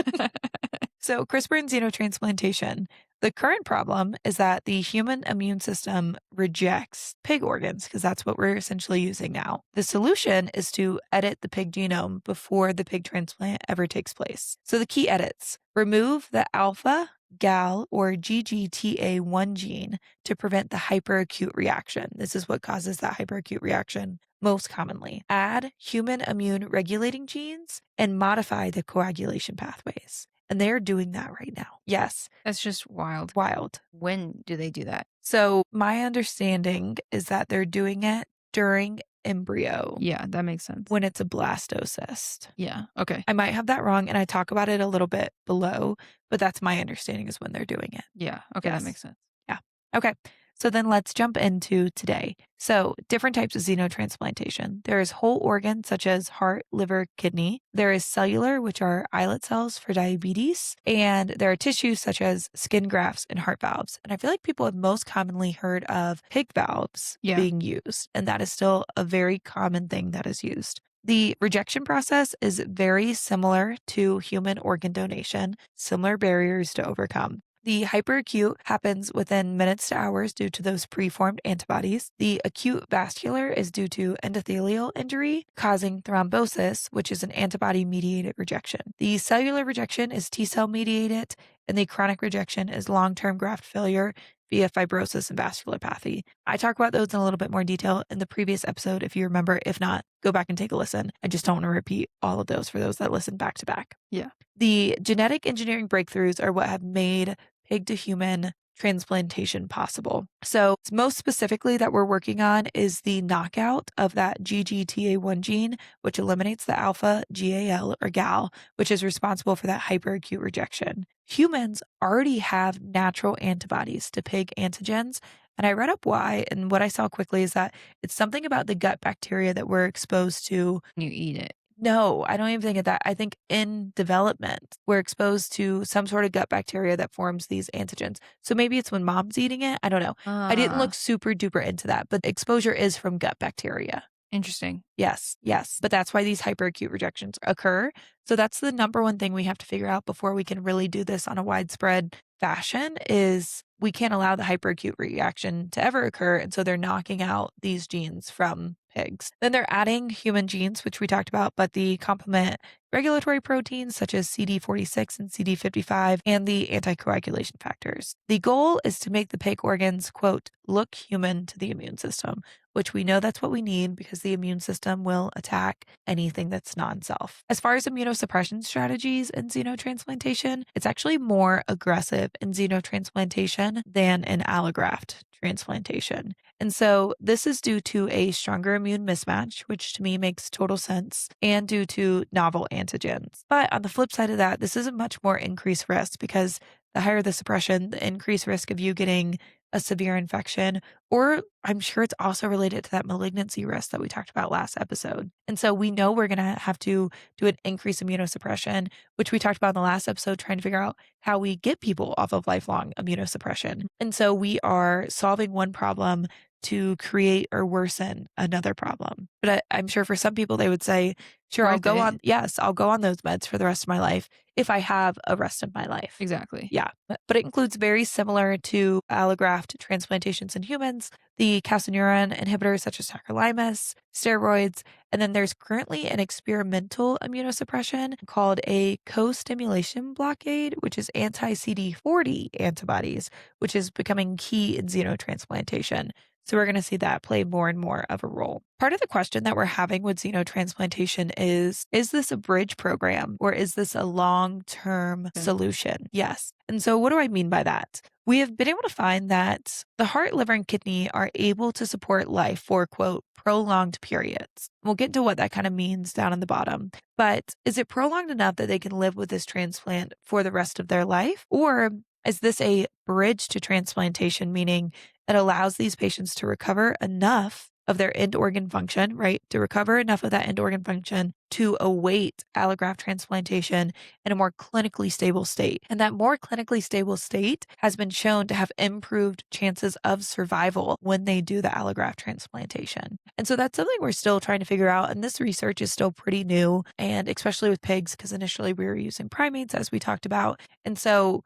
So, CRISPR and xenotransplantation. The current problem is that the human immune system rejects pig organs because that's what we're essentially using now. The solution is to edit the pig genome before the pig transplant ever takes place. So, the key edits remove the alpha, gal, or GGTA1 gene to prevent the hyperacute reaction. This is what causes that hyperacute reaction most commonly. Add human immune regulating genes and modify the coagulation pathways. And they're doing that right now. Yes. That's just wild. Wild. When do they do that? So, my understanding is that they're doing it during embryo Yeah, that makes sense. when it's a blastocyst. Yeah. Okay. I might have that wrong, and I talk about it a little bit below, but that's my understanding is when they're doing it. Yeah. Okay. Yes. That makes sense. Yeah. Okay. So then let's jump into today. So, different types of xenotransplantation. There is whole organs such as heart, liver, kidney. There is cellular, which are islet cells for diabetes. And there are tissues such as skin grafts and heart valves. And I feel like people have most commonly heard of pig valves Yeah. being used. And that is still a very common thing that is used. The rejection process is very similar to human organ donation, similar barriers to overcome. The hyperacute happens within minutes to hours due to those preformed antibodies. The acute vascular is due to endothelial injury causing thrombosis, which is an antibody mediated rejection. The cellular rejection is T cell mediated, and the chronic rejection is long term graft failure via fibrosis and vasculopathy. I talk about those in a little bit more detail in the previous episode, if you remember. If not, go back and take a listen. I just don't want to repeat all of those for those that listen back to back. Yeah. The genetic engineering breakthroughs are what have made pig to human transplantation possible. So, most specifically that we're working on is the knockout of that GGTA1 gene, which eliminates the alpha GAL or GAL, which is responsible for that hyperacute rejection. Humans already have natural antibodies to pig antigens. And I read up why, and what I saw quickly is that it's something about the gut bacteria that we're exposed to. You eat it. No, I don't even think of that. I think in development, we're exposed to some sort of gut bacteria that forms these antigens. So maybe it's when mom's eating it. I don't know. I didn't look super duper into that, but exposure is from gut bacteria. Interesting. Yes, yes, but that's why these hyperacute rejections occur. So that's the number one thing we have to figure out before we can really do this on a widespread fashion is we can't allow the hyperacute reaction to ever occur, and so they're knocking out these genes from pigs. Then they're adding human genes, which we talked about, but the complement regulatory proteins such as CD46 and CD55 and the anticoagulation factors. The goal is to make the pig organs, quote, look human to the immune system, which we know that's what we need because the immune system will attack anything that's non self. As far as immunosuppression strategies in xenotransplantation, it's actually more aggressive in xenotransplantation than in allograft transplantation. And so this is due to a stronger immune mismatch, which to me makes total sense, and due to novel antigens. But on the flip side of that, this is a much more increased risk because the higher the suppression, the increased risk of you getting a severe infection, or I'm sure it's also related to that malignancy risk that we talked about last episode. And so we know we're going to have to do an increased immunosuppression, which we talked about in the last episode, trying to figure out how we get people off of lifelong immunosuppression. And so we are solving one problem to create or worsen another problem. But I'm sure for some people, they would say, sure, I'll Worth go it. on. Yes, I'll go on those meds for the rest of my life if I have a rest of my life. Exactly. Yeah, but it includes very similar to allograft transplantations in humans, the calcineurin inhibitors such as tacrolimus, steroids, and then there's currently an experimental immunosuppression called a co-stimulation blockade, which is anti-CD40 antibodies, which is becoming key in xenotransplantation. So we're going to see that play more and more of a role. Part of the question that we're having with xenotransplantation is this a bridge program or is this a long-term solution? Yes. And so what do I mean by that? We have been able to find that the heart, liver, and kidney are able to support life for, quote, prolonged periods. We'll get into what that kind of means down in the bottom. But is it prolonged enough that they can live with this transplant for the rest of their life? Or is this a bridge to transplantation, meaning it allows these patients to recover enough of their end organ function, right? To recover enough of that end organ function to await allograft transplantation in a more clinically stable state. And that more clinically stable state has been shown to have improved chances of survival when they do the allograft transplantation. And so that's something we're still trying to figure out. And this research is still pretty new, and especially with pigs, because initially we were using primates, as we talked about. And so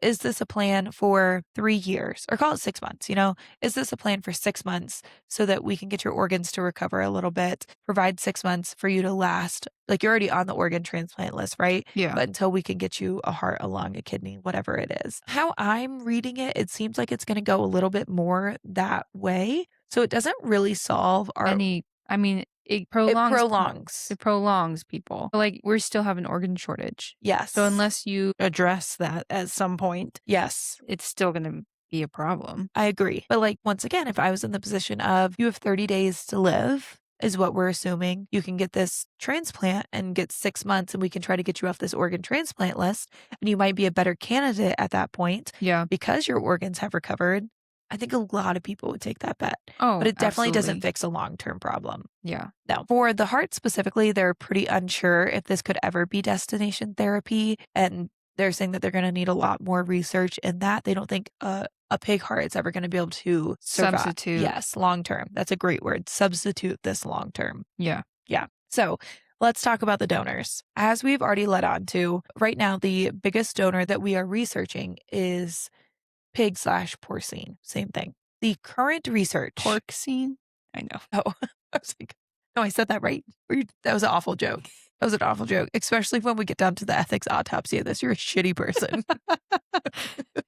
is this a plan for 3 years or call it 6 months? Is this a plan for 6 months so that we can get your organs to recover a little bit, provide 6 months for you to last? Like you're already on the organ transplant list, right? Yeah. But until we can get you a heart, a lung, a kidney, whatever it is. How I'm reading it, it seems like it's going to go a little bit more that way. So it doesn't really solve our. It It prolongs prolongs. it prolongs people. Like, we still have an organ shortage. Yes. So unless you address that at some point, yes. it's still gonna be a problem. I agree. But like once again, if I was in the position of you have 30 days to live, is what we're assuming. You can get this transplant and get 6 months and we can try to get you off this organ transplant list. And you might be a better candidate at that point Yeah. because your organs have recovered. I think a lot of people would take that bet. Oh, But it definitely doesn't absolutely. fix a long-term problem. Yeah. No. For the heart specifically, they're pretty unsure if this could ever be destination therapy. And they're saying that they're going to need a lot more research in that. They don't think a pig heart is ever going to be able to survive. Substitute. Yes, long term. That's a great word. Substitute this long term. Yeah. Yeah. So let's talk about the donors. As we've already led on to, right now, the biggest donor that we are researching is pig/porcine. Same thing. The current research. Porcine? I know. Oh, I was like, no, I said that right. That was an awful joke. That was an awful joke, especially when we get down to the ethics autopsy of this. You're a shitty person.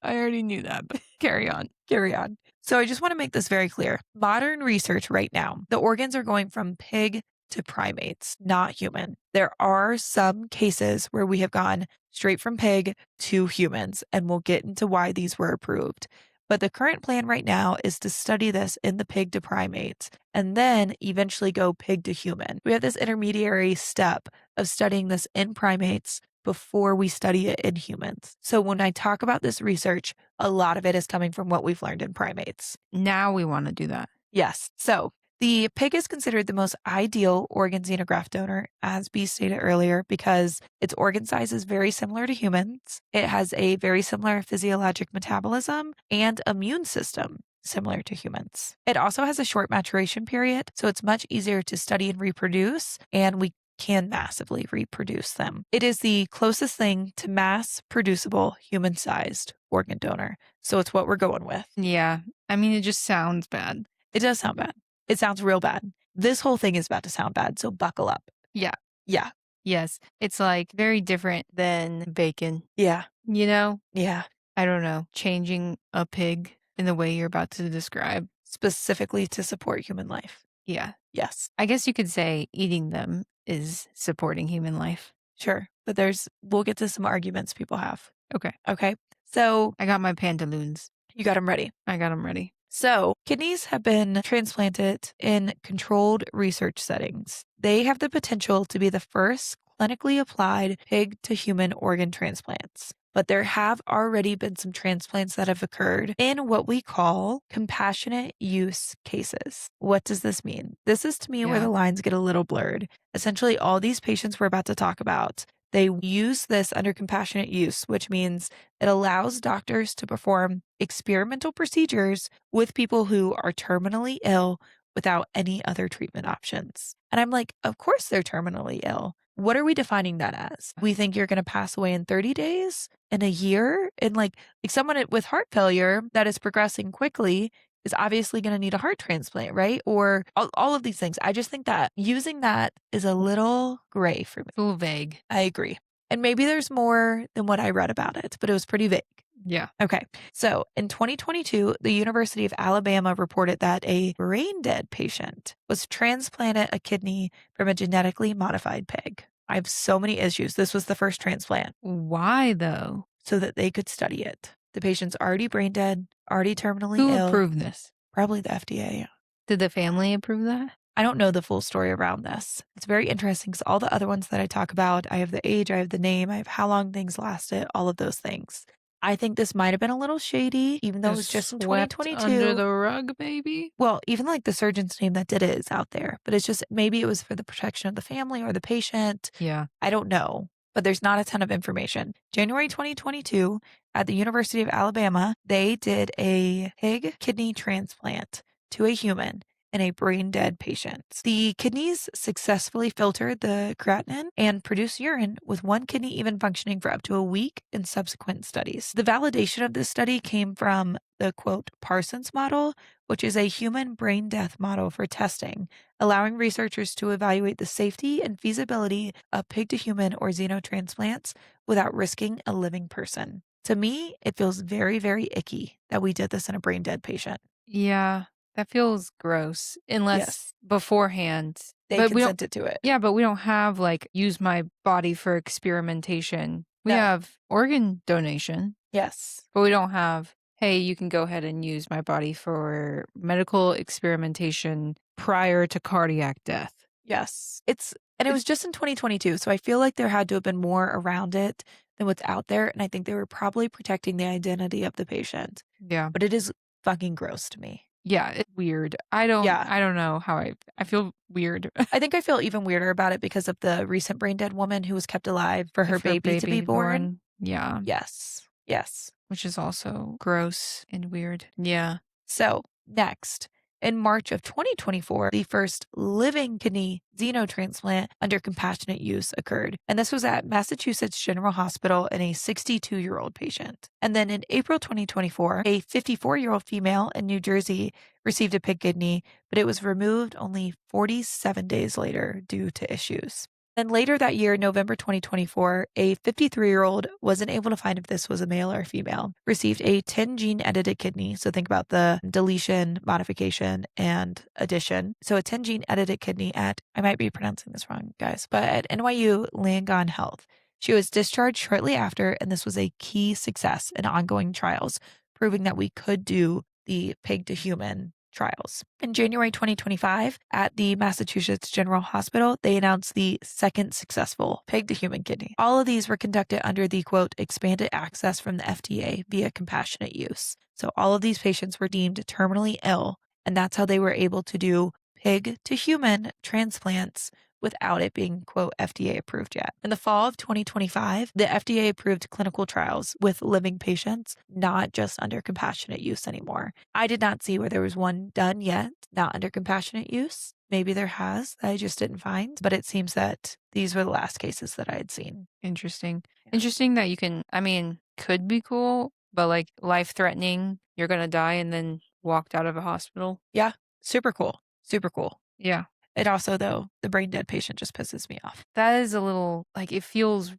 I already knew that, but carry on. Carry on. So I just want to make this very clear. Modern research right now, the organs are going from pig to primates, not human. There are some cases where we have gone straight from pig to humans, and we'll get into why these were approved. But the current plan right now is to study this in the pig to primates and then eventually go pig to human. We have this intermediary step of studying this in primates before we study it in humans. So when I talk about this research, a lot of it is coming from what we've learned in primates. Now we want to do that. Yes. So the pig is considered the most ideal organ xenograft donor, as B stated earlier, because its organ size is very similar to humans. It has a very similar physiologic metabolism and immune system. similar to humans. It also has a short maturation period, so it's much easier to study and reproduce, and we can massively reproduce them. It is the closest thing to mass producible human sized organ donor. So it's what we're going with. Yeah. I mean, it just sounds bad. It does sound bad. It sounds real bad. This whole thing is about to sound bad, so buckle up. Yeah. Yeah. Yes. It's like very different than bacon, Yeah. you know? Yeah. I don't know. Changing a pig in the way you're about to describe. Specifically to support human life. Yeah. Yes. I guess you could say eating them is supporting human life. Sure. But we'll get to some arguments people have. Okay. Okay. So I got my pantaloons. you got them ready. I got them ready. So, kidneys have been transplanted in controlled research settings. They have the potential to be the first clinically applied pig to human organ transplants. But there have already been some transplants that have occurred in what we call compassionate use cases. What does this mean? This is to me where Yeah. the lines get a little blurred. Essentially, all these patients we're about to talk about, they use this under compassionate use, which means it allows doctors to perform experimental procedures with people who are terminally ill without any other treatment options. And I'm like, of course they're terminally ill. What are we defining that as? We think you're going to pass away in 30 days, in a year, and like someone with heart failure that is progressing quickly is obviously going to need a heart transplant, right? Or all of these things. I just think that using that is a little gray for me. It's a little vague. I agree. And maybe there's more than what I read about it, but it was pretty vague. Yeah. Okay. So in 2022, the University of Alabama reported that a brain dead patient was transplanted a kidney from a genetically modified pig. I have so many issues. This was the first transplant Why though? so that they could study it. The patient's already brain dead, already terminally Who ill. approved this? Probably the FDA. Did the family approve that? I don't know the full story around this. It's very interesting because all the other ones that I talk about, I have the age, I have the name, I have how long things lasted, all of those things. I think this might have been a little shady, even though it was just in Swept 2022. under the rug, maybe? Well, even like the surgeon's name that did it is out there, but it's just maybe it was for the protection of the family or the patient. Yeah. I don't know, but there's not a ton of information. January 2022, at the University of Alabama, they did a pig kidney transplant to a human in a brain dead patient. The kidneys successfully filtered the creatinine and produced urine, with one kidney even functioning for up to a week in subsequent studies. The validation of this study came from the quote Parsons model, which is a human brain death model for testing, allowing researchers to evaluate the safety and feasibility of pig to human or xenotransplants without risking a living person. To me, it feels very, very icky that we did this in a brain dead patient. Yeah. That feels gross. Unless Yes. beforehand. They But we don't consented to it. Yeah, but we don't have like use my body for experimentation. We No. have organ donation, Yes. but we don't have, hey, you can go ahead and use my body for medical experimentation prior to cardiac death. Yes. It was just in 2022, so I feel like there had to have been more around it than what's out there, and I think they were probably protecting the identity of the patient. Yeah. But it is fucking gross to me. Yeah, it's weird. I don't know how I feel weird. I think I feel even weirder about it because of the recent brain dead woman who was kept alive for her baby to be born. Yeah. Yes. Yes. Which is also gross and weird. Yeah. So, next, in March of 2024, the first living kidney xenotransplant under compassionate use occurred. And this was at Massachusetts General Hospital in a 62-year-old patient. And then in April 2024, a 54-year-old female in New Jersey received a pig kidney, but it was removed only 47 days later due to issues. Then later that year, November 2024, a 53-year-old wasn't able to find if this was a male or female, received a 10 gene edited kidney. So think about the deletion, modification, and addition. So a 10 gene edited kidney at, I might be pronouncing this wrong, guys, but at NYU Langone Health. She was discharged shortly after, and this was a key success in ongoing trials, proving that we could do the pig to human trials. In January 2025, at the Massachusetts General Hospital, they announced the second successful pig to human kidney. All of these were conducted under the quote expanded access from the FDA via compassionate use. So all of these patients were deemed terminally ill, and that's how they were able to do pig to human transplants without it being, quote, FDA approved yet. In the fall of 2025, the FDA approved clinical trials with living patients, not just under compassionate use anymore. I did not see where there was one done yet, not under compassionate use. Maybe there has, I just didn't find, but it seems that these were the last cases that I had seen. Interesting. Yeah. Interesting that you can, I mean, could be cool, but like life threatening, you're gonna die and then walked out of a hospital. Yeah, super cool. Super cool. Yeah. It also, though, the brain dead patient just pisses me off. That is a little like it feels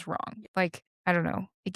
wrong. Like, I don't know. It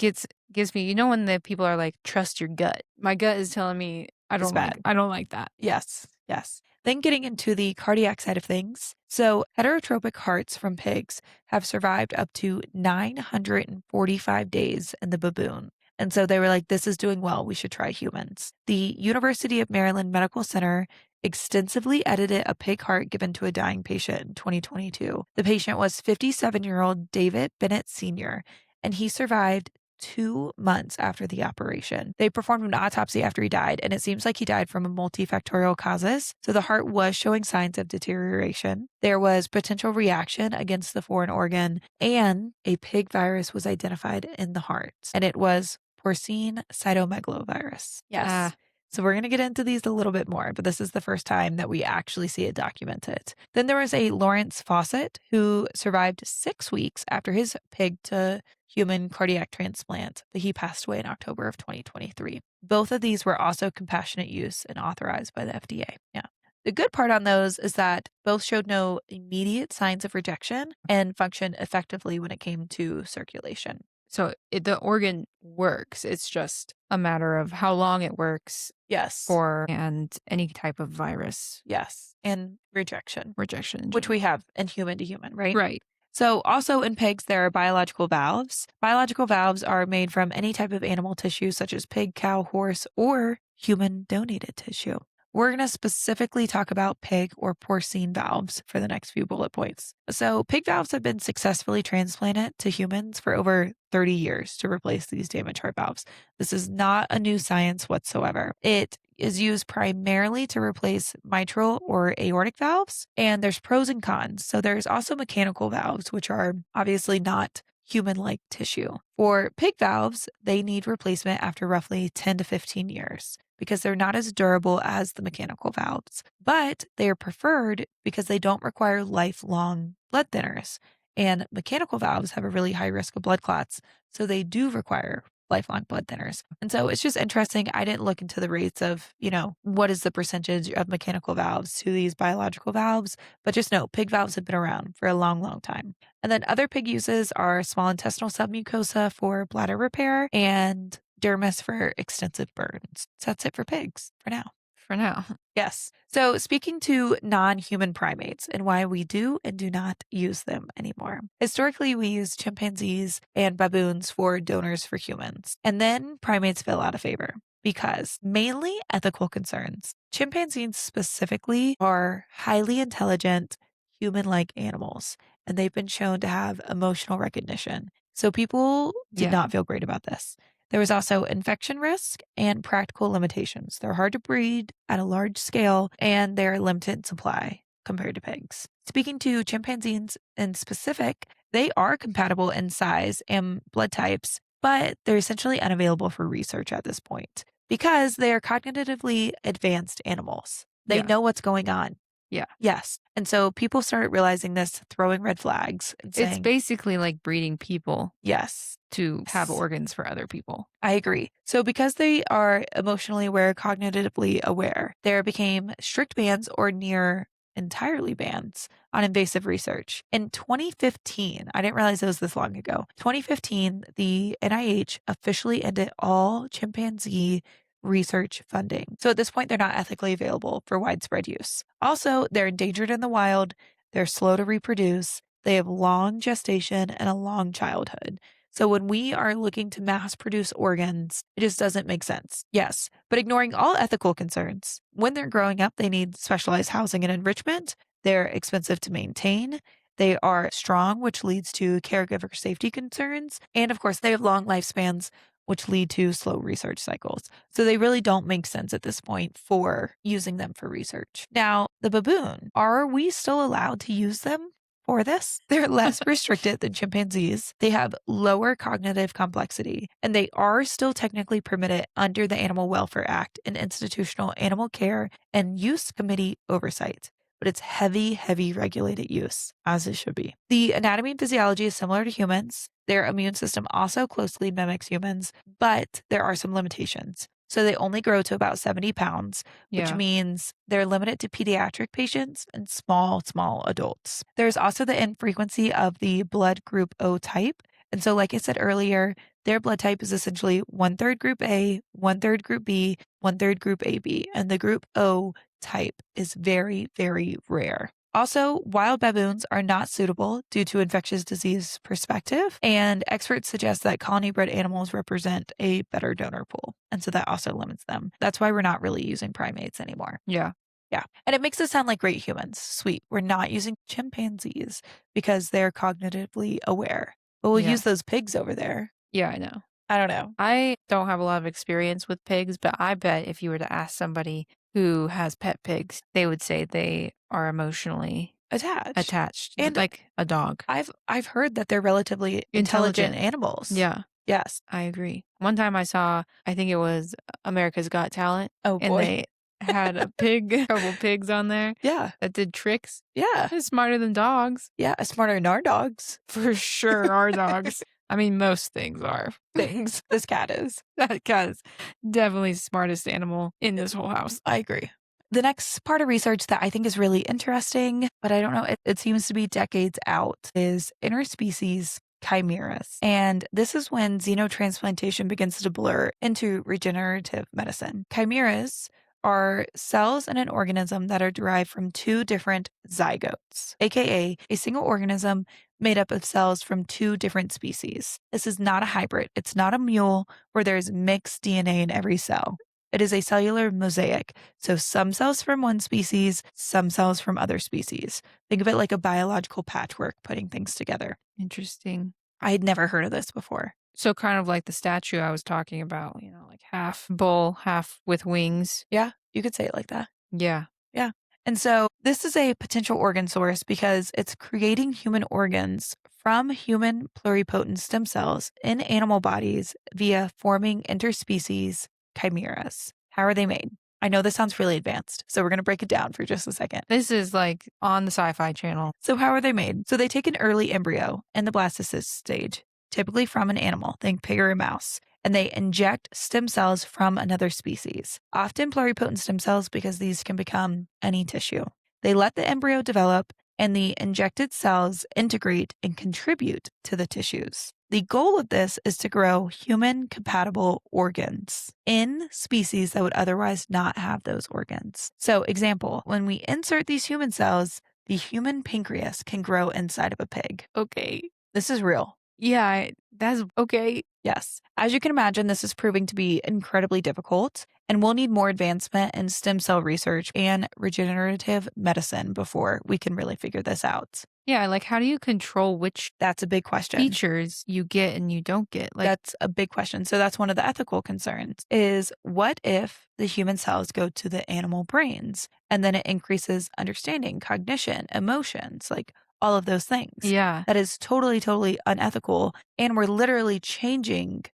gives me, when the people are like, trust your gut. My gut is telling me It's bad. I don't like that. Yes, yes. Then getting into the cardiac side of things. So, heterotropic hearts from pigs have survived up to 945 days in the baboon. And so they were like, this is doing well. We should try humans. The University of Maryland Medical Center extensively edited a pig heart given to a dying patient in 2022. The patient was 57-year-old David Bennett Sr., and he survived 2 months after the operation. They performed an autopsy after he died, and it seems like he died from a multifactorial causes. So the heart was showing signs of deterioration. There was potential reaction against the foreign organ, and a pig virus was identified in the heart, and it was porcine cytomegalovirus. Yes. Ah, So we're going to get into these a little bit more, but this is the first time that we actually see it documented. Then there was a Lawrence Fawcett who survived 6 weeks after his pig to human cardiac transplant, but he passed away in October of 2023. Both of these were also compassionate use and authorized by the FDA. Yeah. The good part on those is that both showed no immediate signs of rejection and functioned effectively when it came to circulation. so the organ works. It's just a matter of how long it works Yes. for and any type of virus Yes. And rejection, rejection in which general. we have in human to human, right? Right. So, also in pigs, there are biological valves. Biological valves are made from any type of animal tissue, such as pig, cow, horse, or human donated tissue. We're going to specifically talk about pig or porcine valves for the next few bullet points. So, pig valves have been successfully transplanted to humans for over 30 years to replace these damaged heart valves. This is not a new science whatsoever. It is used primarily to replace mitral or aortic valves, and there's pros and cons. So there's also mechanical valves, which are obviously not human-like tissue. For pig valves, they need replacement after roughly 10 to 15 years because they're not as durable as the mechanical valves, but they are preferred because they don't require lifelong blood thinners. And mechanical valves have a really high risk of blood clots, so they do require lifelong blood thinners. And so it's just interesting. I didn't look into the rates of, what is the percentage of mechanical valves to these biological valves, but just know pig valves have been around for a long, long time. And then other pig uses are small intestinal submucosa for bladder repair and dermis for extensive burns. So that's it for pigs for now. For now. Yes. So, speaking to non human primates and why we do and do not use them anymore. Historically, we used chimpanzees and baboons for donors for humans, and then primates fell out of favor because mainly ethical concerns. Chimpanzees specifically are highly intelligent, human like animals, and they've been shown to have emotional recognition. So, people did Yeah. not feel great about this. There was also infection risk and practical limitations. They're hard to breed at a large scale and they're limited in supply compared to pigs. Speaking to chimpanzees in specific, they are compatible in size and blood types, but they're essentially unavailable for research at this point because they are cognitively advanced animals. They Yeah. know what's going on. Yeah. Yes. And so people started realizing this, throwing red flags and It's saying, basically like breeding people yes, to have organs for other people. I agree. So, because they are emotionally aware, cognitively aware, there became strict bans or near entirely bans on invasive research. In 2015, I didn't realize it was this long ago. 2015, the NIH officially ended all chimpanzee research funding. So, at this point, they're not ethically available for widespread use. Also, they're endangered in the wild, they're slow to reproduce, they have long gestation and a long childhood. So when we are looking to mass produce organs, it just doesn't make sense. Yes, but ignoring all ethical concerns. When they're growing up, they need specialized housing and enrichment. They're expensive to maintain. They are strong, which leads to caregiver safety concerns. And of course, they have long lifespans, which lead to slow research cycles. So they really don't make sense at this point for using them for research. Now, the baboon, are we still allowed to use them for this? They're less restricted than chimpanzees. They have lower cognitive complexity, and they are still technically permitted under the Animal Welfare Act and institutional animal care and use committee oversight. But it's heavy, heavy regulated use, as it should be. The anatomy and physiology is similar to humans. Their immune system also closely mimics humans, but there are some limitations. So they only grow to about 70 pounds, which Yeah. means they're limited to pediatric patients and small adults. There's also the infrequency of the blood group O type. And so, like I said earlier, their blood type is essentially one third group A, one third group B, one third group AB. And the group O type is very, very rare. Also, wild baboons are not suitable due to infectious disease perspective, and experts suggest that colony bred animals represent a better donor pool. And so that also limits them. That's why we're not really using primates anymore. Yeah. Yeah. And it makes us sound like great humans. Sweet. We're not using chimpanzees because they're cognitively aware. But we'll Yeah. use those pigs over there. Yeah, I know. I don't know. I don't have a lot of experience with pigs, but I bet if you were to ask somebody who has pet pigs, they would say they are emotionally attached, And like a dog. I've heard that they're relatively intelligent animals. Yeah, Yes. I agree. One time I saw, I think it was America's Got Talent, Oh and boy. they had a pig, a couple pigs on there Yeah. that did tricks. Yeah. They're smarter than dogs. Yeah. Smarter than our dogs. For sure, our dogs. I mean, most things are. Things. This cat is. That cat is definitely the smartest animal in this whole house. I agree. The next part of research that I think is really interesting, but I don't know, it seems to be decades out, is interspecies chimeras. And this is when xenotransplantation begins to blur into regenerative medicine. Chimeras are cells in an organism that are derived from two different zygotes, aka a single organism made up of cells from two different species. This is not a hybrid. It's not a mule where there's mixed DNA in every cell. It is a cellular mosaic. So some cells from one species, some cells from other species. Think of it like a biological patchwork putting things together. Interesting. I had never heard of this before. So kind of like the statue I was talking about, like half bull, half with wings. Yeah, you could say it like that. Yeah. Yeah. And so this is a potential organ source because it's creating human organs from human pluripotent stem cells in animal bodies via forming interspecies chimeras. How are they made? I know this sounds really advanced, so we're going to break it down for just a second. This is like on the Sci-Fi Channel. So how are they made? So they take an early embryo in the blastocyst stage, typically from an animal, think pig or a mouse, and they inject stem cells from another species, often pluripotent stem cells because these can become any tissue. They let the embryo develop and the injected cells integrate and contribute to the tissues. The goal of this is to grow human compatible organs in species that would otherwise not have those organs. So, example, when we insert these human cells, the human pancreas can grow inside of a pig. Okay. This is real. Yeah, that's okay. Yes. As you can imagine, this is proving to be incredibly difficult, and we'll need more advancement in stem cell research and regenerative medicine before we can really figure this out. Yeah, like how do you control which That's a big question. features you get and you don't get? Like, That's a big question. So that's one of the ethical concerns is what if the human cells go to the animal brains and then it increases understanding, cognition, emotions, like all of those things. yeah. That is totally, totally unethical. And we're literally changing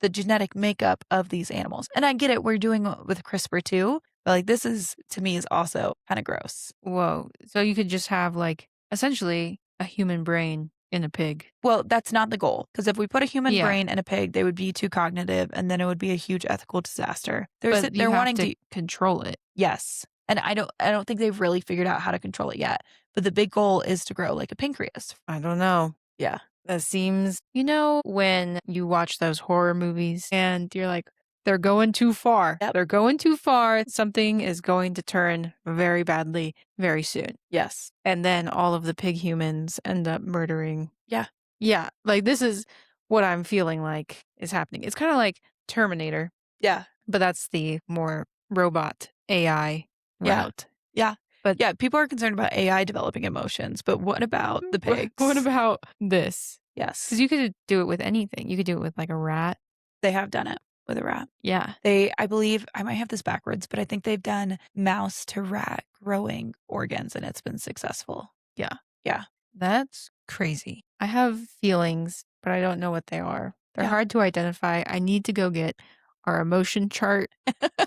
the genetic makeup of these animals. And I get it, we're doing it with CRISPR too, but like this is to me is also kind of gross. Whoa. So you could just have like essentially a human brain in a pig. Well, that's not the goal. Because if we put a human Yeah. brain in a pig, they would be too cognitive and then it would be a huge ethical disaster. But They're you have wanting to to control it. yes. And I don't think they've really figured out how to control it yet. But the big goal is to grow like a pancreas. I don't know. Yeah. That seems, when you watch those horror movies and you're like, they're going too far. Yep. They're going too far. Something is going to turn very badly very soon. Yes. And then all of the pig humans end up murdering. Yeah. Yeah. Like this is what I'm feeling like is happening. It's kind of like Terminator, Yeah. but that's the more robot AI Yeah. route. Yeah. But Yeah. People are concerned about AI developing emotions, but what about the pigs? What about this? Yes. Because you could do it with anything. You could do it with like a rat. They have done it with a rat. Yeah. I believe I might have this backwards, but I think they've done mouse to rat growing organs and it's been successful. Yeah. Yeah. That's crazy. I have feelings, but I don't know what they are. They're Yeah. hard to identify. I need to go get our emotion chart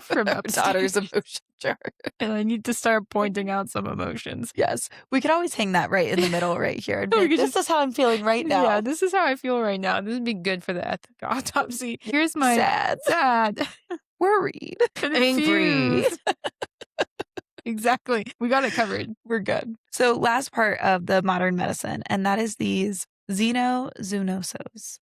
from Our daughter's upstairs. emotion chart. And I need to start pointing out some emotions. Yes. We could always hang that right in the middle right here and be We like, could this just, is how I'm feeling right yeah, now. this is how I feel right now. This would be good for the ethic autopsy. Here's my Sad. sad, Worried. Angry. confused. Exactly. We got it covered. We're good. So last part of the modern medicine, and that is these xenozoonosis.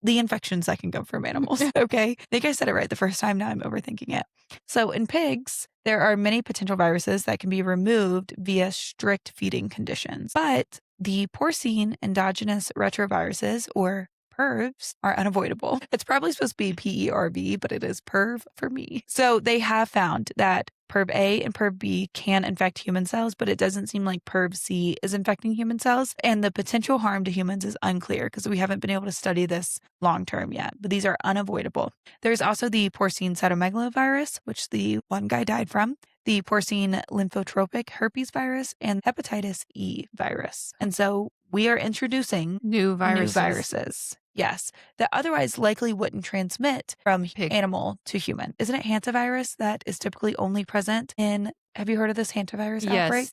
The infections that can come from animals. Okay. I think I said it right the first time. Now I'm overthinking it. So in pigs, there are many potential viruses that can be removed via strict feeding conditions. But the porcine endogenous retroviruses, or PERVs, are unavoidable. It's probably supposed to be PERV, but it is PERV for me. So they have found that PERV A and PERV B can infect human cells, but it doesn't seem like PERV C is infecting human cells. And the potential harm to humans is unclear because we haven't been able to study this long term yet, but these are unavoidable. There's also the porcine cytomegalovirus, which the one guy died from, the porcine lymphotropic herpes virus, and hepatitis E virus. And so we are introducing New new viruses. Yes, that otherwise likely wouldn't transmit from Pig. animal to human. Isn't it hantavirus that is typically only present in, have you heard of this hantavirus Yes, outbreak?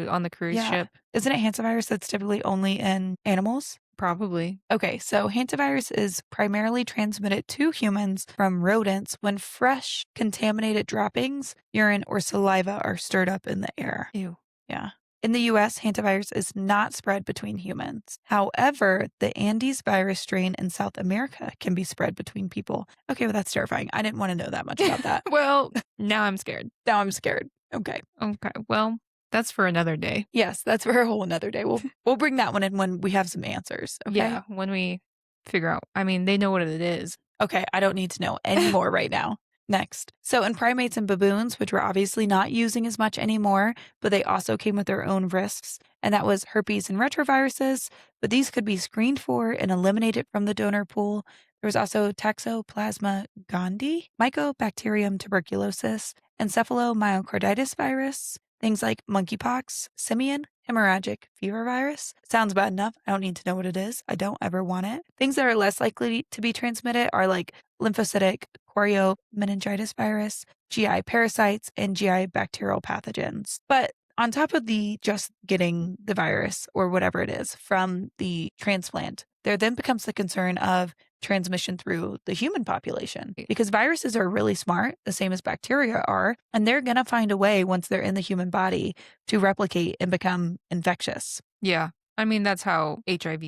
on the cruise Yeah. ship. Isn't it hantavirus that's typically only in animals? Probably. Okay, so hantavirus is primarily transmitted to humans from rodents when fresh contaminated droppings, urine, or saliva are stirred up in the air. Ew. Yeah. In the US, hantavirus is not spread between humans. However, the Andes virus strain in South America can be spread between people. Okay, well, that's terrifying. I didn't want to know that much about that. Well, now I'm scared. Now I'm scared. Okay. Okay. Well, that's for another day. Yes, that's for a whole another day. We'll bring that one in when we have some answers. Okay. Yeah, when we figure out. I mean, they know what it is. Okay, I don't need to know any more right now. Next. So in primates and baboons, which we're obviously not using as much anymore, but they also came with their own risks, and that was herpes and retroviruses, but these could be screened for and eliminated from the donor pool. There was also Toxoplasma gondii, Mycobacterium tuberculosis, encephalomyocarditis virus, things like monkeypox, simian, hemorrhagic fever virus. Sounds bad enough. I don't need to know what it is. I don't ever want it. Things that are less likely to be transmitted are like lymphocytic choriomeningitis virus, GI parasites, and GI bacterial pathogens. But on top of the just getting the virus or whatever it is from the transplant, there then becomes the concern of transmission through the human population because viruses are really smart, the same as bacteria are, and they're going to find a way once they're in the human body to replicate and become infectious. Yeah. I mean, that's how HIV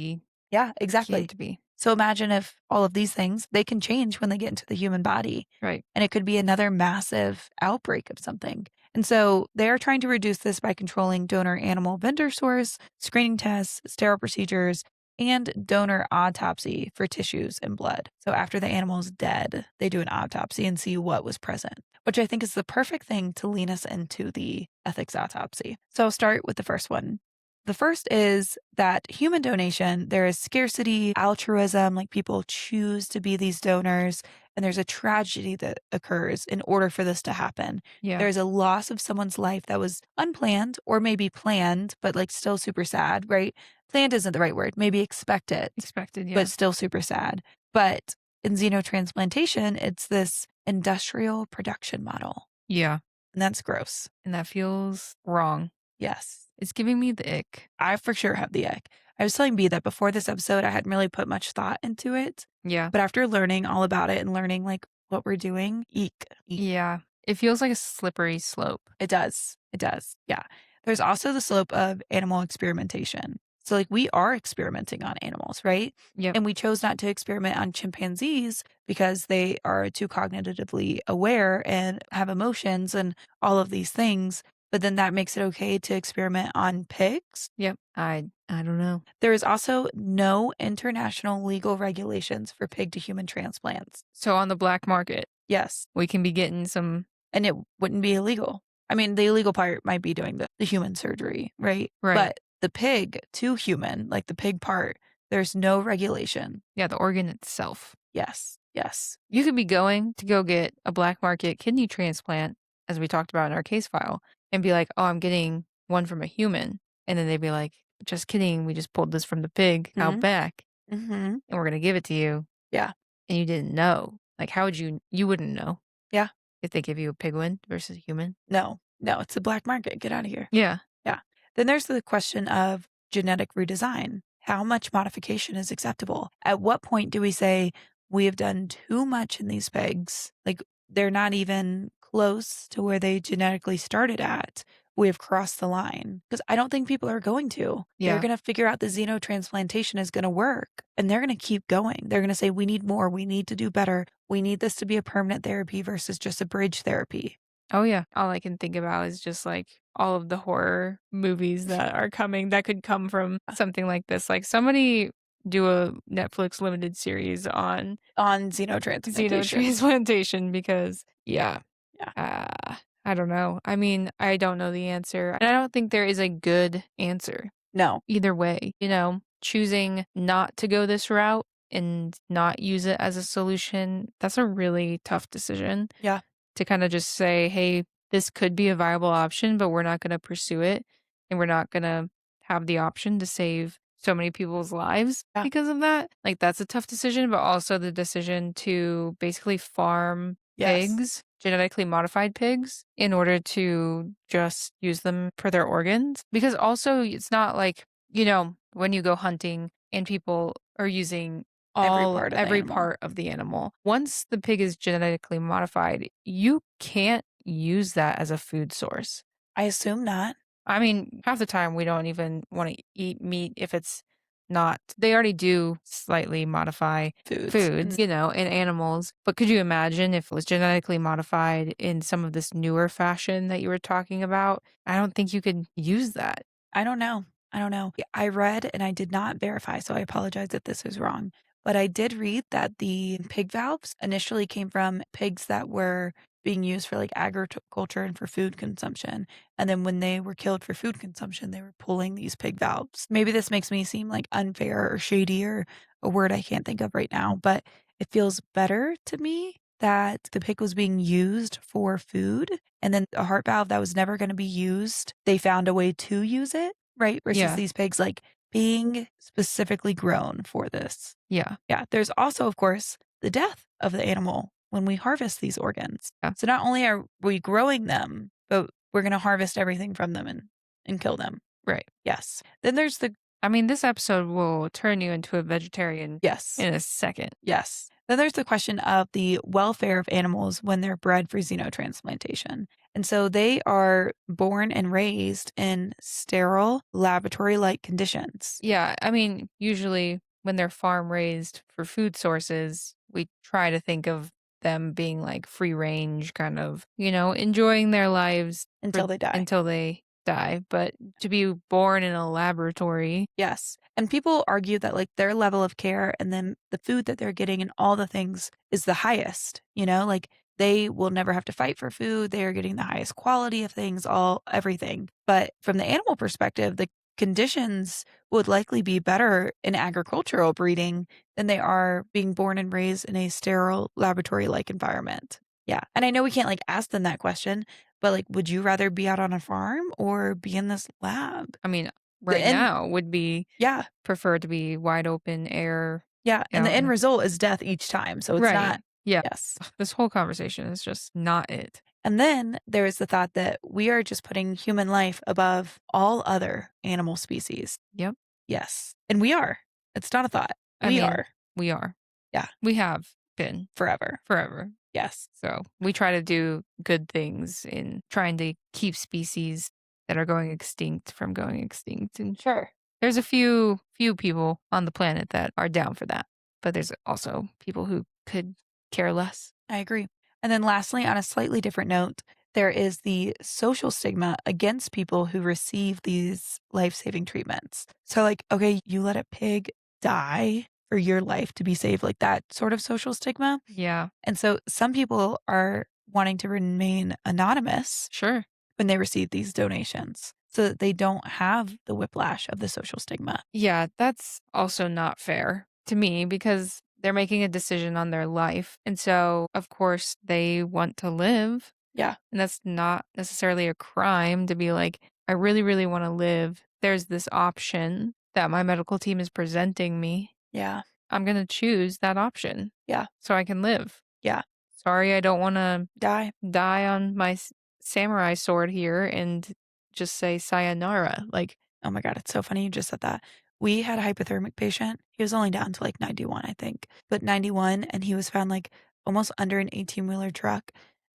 Yeah, exactly. came to be. So imagine if all of these things, they can change when they get into the human body. Right. And it could be another massive outbreak of something. And so they are trying to reduce this by controlling donor animal vendor source, screening tests, sterile procedures, and donor autopsy for tissues and blood. So after the animal's dead, they do an autopsy and see what was present, which I think is the perfect thing to lean us into the ethics autopsy. So I'll start with the first one. The first is that human donation, there is scarcity, altruism, like people choose to be these donors, and there's a tragedy that occurs in order for this to happen. Yeah. There's a loss of someone's life that was unplanned or maybe planned, but like still super sad, right? Planned isn't the right word, maybe expected, Expected, yeah. but still super sad. But in xenotransplantation, it's this industrial production model, Yeah. and that's gross. And that feels wrong. Yes. It's giving me the ick. I for sure have the ick. I was telling B that before this episode, I hadn't really put much thought into it. Yeah. But after learning all about it and learning like what we're doing, eek. Yeah. It feels like a slippery slope. It does. It does. Yeah. There's also the slope of animal experimentation. So like we are experimenting on animals, right? Yep. And we chose not to experiment on chimpanzees because they are too cognitively aware and have emotions and all of these things. But then that makes it okay to experiment on pigs. Yep. I don't know. There is also no international legal regulations for pig to human transplants. So on the black market, Yes. we can be getting some. And it wouldn't be illegal. I mean, the illegal part might be doing the human surgery, right? Right. But the pig to human, like the pig part, there's no regulation. Yeah, the organ itself. Yes. Yes. You could be going to go get a black market kidney transplant, as we talked about in our case file, and be like, "Oh, I'm getting one from a human." And then they'd be like, "Just kidding. We just pulled this from the pig out Mhm. back, Mhm. and we're gonna give it to you." Yeah. And you didn't know. Like, how would you wouldn't know Yeah. if they give you a pig one versus a human. No. No, it's a black market. Get out of here. Yeah. Yeah. Then there's the question of genetic redesign. How much modification is acceptable? At what point do we say we have done too much in these pigs? Like they're not even close to where they genetically started at. We have crossed the line because I don't think people are going to. They're Yeah. going to figure out the xenotransplantation is going to work and they're going to keep going. They're going to say, we need more. We need to do better. We need this to be a permanent therapy versus just a bridge therapy. Oh, yeah. All I can think about is just, like, all of the horror movies that are coming that could come from something like this. Like, somebody do a Netflix limited series on On xenotransplantation. xenotransplantation because, yeah, Yeah. I don't know. I mean, I don't know the answer, and I don't think there is a good answer No. either way, choosing not to go this route and not use it as a solution, that's a really tough decision Yeah. to kinda just say, "Hey, this could be a viable option, but we're not gonna pursue it, and we're not gonna have the option to save so many people's lives Yeah. because of that." Like, that's a tough decision, but also the decision to basically farm Yes. pigs, genetically modified pigs, in order to just use them for their organs. Because also, it's not like, when you go hunting and people are using Every part of the every animal. part of the animal. Once the pig is genetically modified, you can't use that as a food source. I assume not. I mean, half the time we don't even want to eat meat if it's not. They already do slightly modify Foods. foods, Mhm. in animals. But could you imagine if it was genetically modified in some of this newer fashion that you were talking about? I don't think you could use that. I don't know. I don't know. Yeah, I read and I did not verify, so I apologize if this is wrong. But I did read that the pig valves initially came from pigs that were being used for like agriculture and for food consumption. And then when they were killed for food consumption, they were pulling these pig valves. Maybe this makes me seem like unfair or shady or a word I can't think of right now, but it feels better to me that the pig was being used for food and then a heart valve that was never gonna be used, they found a way to use it, right? Versus Yeah. these pigs, like, being specifically grown for this. Yeah. Yeah, there's also, of course, the death of the animal when we harvest these organs. Yeah. So not only are we growing them, but we're gonna harvest everything from them and kill them. Right. Yes. Then there's the I mean, this episode will turn you into a vegetarian yes. in a second. Yes. Then there's the question of the welfare of animals when they're bred for xenotransplantation. And so they are born and raised in sterile, laboratory like conditions. Yeah, I mean, usually when they're farm raised for food sources, we try to think of them being like free range, kind of, enjoying their lives Until they die. until they die. But to be born in a laboratory, Yes. And people argue that like their level of care and then the food that they're getting and all the things is the highest, like they will never have to fight for food. They are getting the highest quality of things, all everything. But from the animal perspective, the conditions would likely be better in agricultural breeding than they are being born and raised in a sterile laboratory like environment. Yeah. And I know we can't like ask them that question, but like, would you rather be out on a farm or be in this lab? I mean, The right end now would be yeah, preferred to be wide open air yeah, and the out end in. result is death each time, so it's not Right. Yeah. yes. This whole conversation is just not it. And then there is the thought that we are just putting human life above all other animal species. Yep. Yes, and we are. It's not a thought. I We mean, are. we are. Yeah, We have been forever. forever. Yes. So we try to do good things in trying to keep species that are going extinct from going extinct. And Sure. there's a few people on the planet that are down for that. But there's also people who could care less. I agree. And then lastly, on a slightly different note, there is the social stigma against people who receive these life-saving treatments. So like, okay, you let a pig die for your life to be saved, like that sort of social stigma. Yeah, And so some people are wanting to remain anonymous sure. when they receive these donations so that they don't have the whiplash of the social stigma. Yeah, that's also not fair to me because They're making a decision on their life. And so, of course, they want to live. Yeah. And that's not necessarily a crime to be like, I really, really want to live. There's this option that my medical team is presenting me. Yeah. I'm going to choose that option Yeah. so I can live. Yeah. Sorry, I don't want to Die. die on my samurai sword here and just say sayonara. Like, Oh my God, it's so funny you just said that. We had a hypothermic patient. He was only down to like 91, I think, but 91, and he was found like almost under an 18-wheeler truck.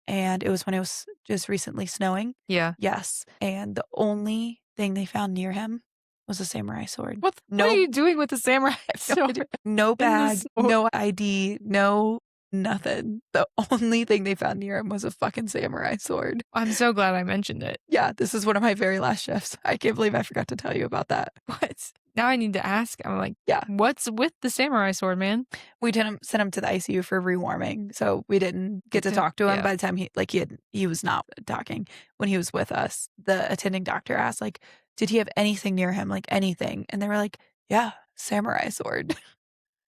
And it was when it was just recently snowing. yeah. Yes. And the only thing they found near him was a samurai sword. What are No, you doing with the samurai no idea. sword No in the bag, sword? no ID, no nothing. The only thing they found near him was a fucking samurai sword. I'm so glad I mentioned it. Yeah, this is one of my very last shifts. I can't believe I forgot to tell you about that. What? Now I need to ask. I'm like, Yeah. what's with the samurai sword, man? We didn't send him to the ICU for rewarming, so we didn't get to talk to him Yeah. by the time he was not talking when he was with us. The attending doctor asked, like, "Did he have anything near him, like, anything?" And they were like, "Yeah, samurai sword."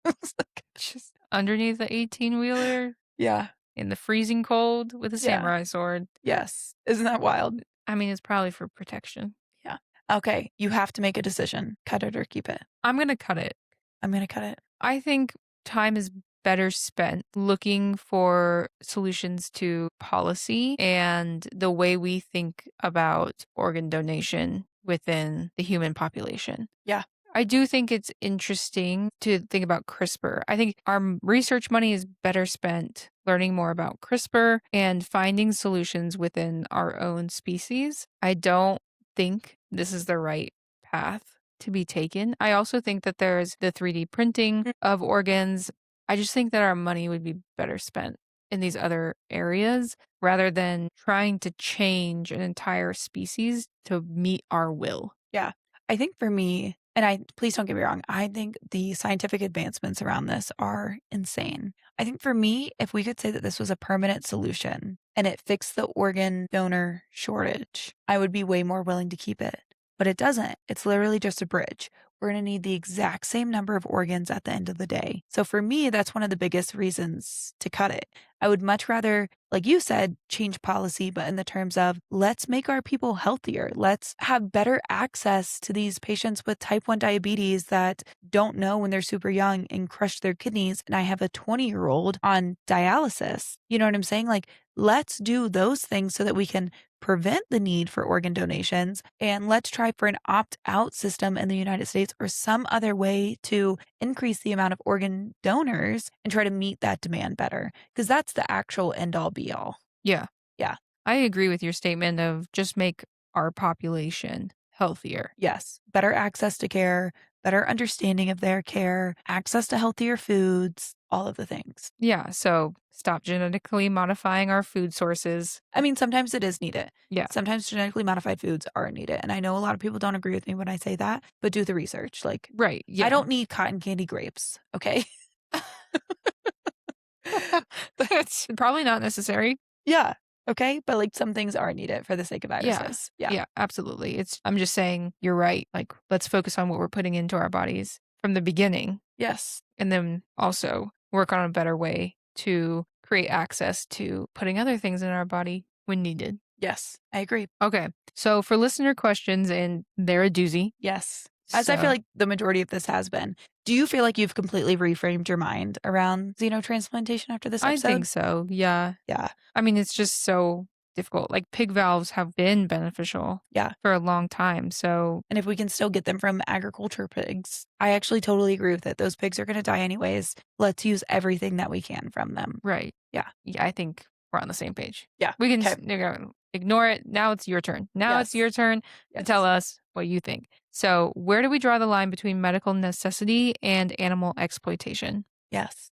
I was like, Just underneath the 18-wheeler yeah, in the freezing cold with a yeah, samurai sword. yes. Isn't that wild? I mean, it's probably for protection. Yeah. Okay, you have to make a decision. Cut it or keep it. I'm gonna cut it. I'm gonna cut it. I think time is better spent looking for solutions to policy and the way we think about organ donation within the human population. Yeah. I do think it's interesting to think about CRISPR. I think our research money is better spent learning more about CRISPR and finding solutions within our own species. I don't think this is the right path to be taken. I also think that there's the 3D printing Mm, of organs. I just think that our money would be better spent in these other areas rather than trying to change an entire species to meet our will. yeah. I think for me, and please don't get me wrong, I think the scientific advancements around this are insane. I think for me, if we could say that this was a permanent solution and it fixed the organ donor shortage, I would be way more willing to keep it. But it doesn't. It's literally just a bridge. We're going to need the exact same number of organs at the end of the day. So for me, that's one of the biggest reasons to cut it. I would much rather, like you said, change policy, but in the terms of let's make our people healthier. Let's have better access to these patients with type 1 diabetes that don't know when they're super young and crush their kidneys. And I have a 20-year-old on dialysis. You know what I'm saying? Like, let's do those things so that we can prevent the need for organ donations. And let's try for an opt out system in the United States or some other way to increase the amount of organ donors and try to meet that demand better. Because that's the actual end all be all. Yeah. Yeah. I agree with your statement of just make our population healthier. Yes. Better access to care, better understanding of their care, access to healthier foods, all of the things. Yeah. So stop genetically modifying our food sources. I mean, sometimes it is needed. Yeah. Sometimes genetically modified foods are needed. And I know a lot of people don't agree with me when I say that, but do the research. Like, Right. Yeah. I don't need cotton candy grapes. Okay. That's probably not necessary. Yeah. Okay. But like some things are needed for the sake of Yeah. viruses. Yeah. Yeah, absolutely. I'm just saying you're right. Like, let's focus on what we're putting into our bodies from the beginning Yes. and then also work on a better way to create access to putting other things in our body when needed. Yes. I agree. Okay. So for listener questions, and they're a doozy. Yes. As I feel So like the majority of this has been. Do you feel like you've completely reframed your mind around xenotransplantation after this I episode? think so. Yeah. Yeah. I mean, it's just so difficult. Like pig valves have been beneficial Yeah. for a long time. So And if we can still get them from agriculture pigs, I actually totally agree with it. Those pigs are going to die anyways. Let's use everything that we can from them. right. Yeah. Yeah, I think we're on the same page. Yeah. We can Okay. just ignore it. Now it's your turn. Now it's your Yes. turn to Yes. tell us what you think. So, where do we draw the line between medical necessity and animal exploitation? Yes.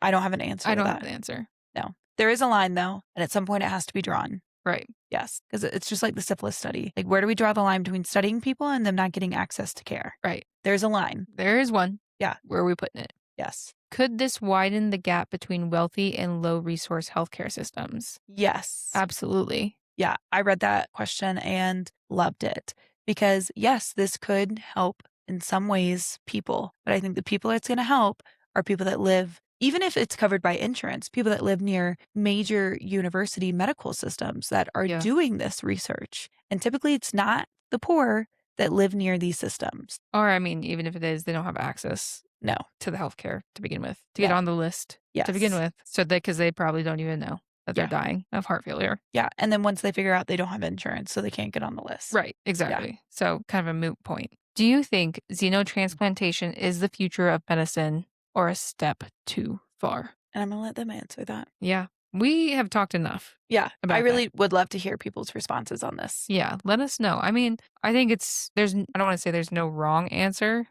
I don't have an answer I to don't that. have an answer. No. There is a line though, and at some point it has to be drawn. Right. Yes. Because it's just like the syphilis study. Like, where do we draw the line between studying people and them not getting access to care? Right. There's a line. There is one. Yeah. Where are we putting it? Yes. Could this widen the gap between wealthy and low resource healthcare systems? Yes. Absolutely. Yeah. I read that question and loved it because, yes, this could help in some ways people, but I think the people it's going to help are people that live, even if it's covered by insurance, people that live near major university medical systems that are Yeah. doing this research. And typically it's not the poor that live near these systems. Or, I mean, even if it is, they don't have access No. to the healthcare to begin with, to get No. on the list to begin Yes. with. So because they probably don't even know that they're Yeah. dying of heart failure. Yeah. And then once they figure out they don't have insurance, so they can't get on the list. Right, Yeah. exactly. So kind of a moot point. Do you think xenotransplantation is the future of medicine or a step too far? And I'm going to let them answer that. Yeah, we have talked enough Yeah. I about that. really would love to hear people's responses on this. Yeah, let us know. I mean, I think I don't want to say there's no wrong answer,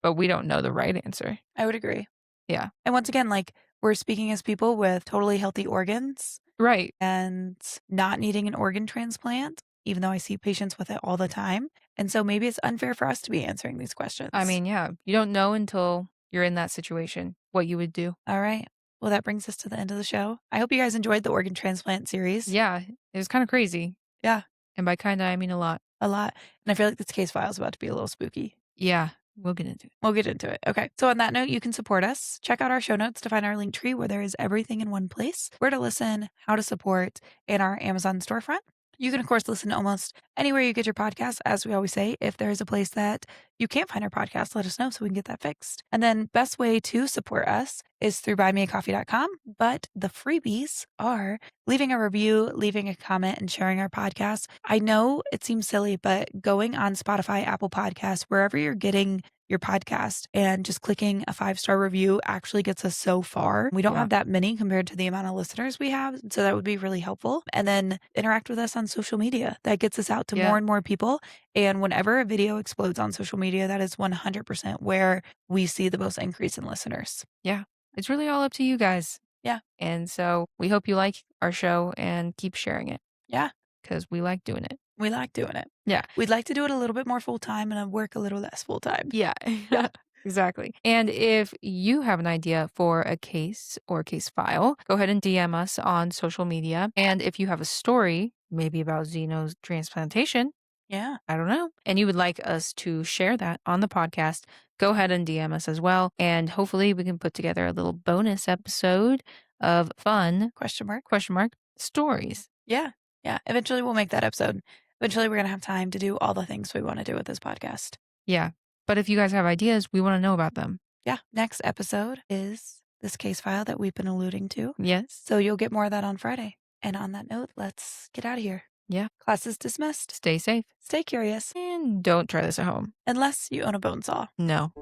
but we don't know the right answer. I would agree. Yeah. And once again, like, we're speaking as people with totally healthy organs Right. and not needing an organ transplant, even though I see patients with it all the time. And so maybe it's unfair for us to be answering these questions. I mean, yeah, you don't know until you're in that situation what you would do. All right. Well, that brings us to the end of the show. I hope you guys enjoyed the organ transplant series. Yeah, it was kind of crazy. Yeah, And by kind of, I mean a lot. a lot. And I feel like this case file is about to be a little spooky. Yeah, we'll get into it. We'll get into it. Okay. So, on that note, you can support us. Check out our show notes to find our link tree where there is everything in one place, where to listen, how to support, and our Amazon storefront. You can, of course, listen to almost anywhere you get your podcasts. As we always say, if there is a place that you can't find our podcast, let us know so we can get that fixed. And then, best way to support us is through buymeacoffee.com. But the freebies are leaving a review, leaving a comment, and sharing our podcast. I know it seems silly, but going on Spotify, Apple Podcasts, wherever you're getting your podcast and just clicking a 5-star review actually gets us so far. We don't Yeah. have that many compared to the amount of listeners we have. So that would be really helpful. And then interact with us on social media. That gets us out to Yeah. more and more people. And whenever a video explodes on social media, that is 100% where we see the most increase in listeners. Yeah. It's really all up to you guys. Yeah. And so we hope you like our show and keep sharing it. Yeah. Because we like doing it. We like doing it. Yeah. We'd like to do it a little bit more full time and work a little less full time. Yeah. Yeah. Exactly. And if you have an idea for a case or case file, go ahead and DM us on social media. And if you have a story, maybe about xenotransplantation, Yeah. I don't know, and you would like us to share that on the podcast, go ahead and DM us as well. And hopefully we can put together a little bonus episode of fun Question mark. stories. Yeah. Yeah. Eventually we'll make that episode. Eventually we're going to have time to do all the things we want to do with this podcast. Yeah. But if you guys have ideas, we want to know about them. Yeah. Next episode is this case file that we've been alluding to. Yes. So you'll get more of that on Friday. And on that note, let's get out of here. Yeah. Class is dismissed. Stay safe. Stay curious. And don't try this at home. Unless you own a bone saw. No.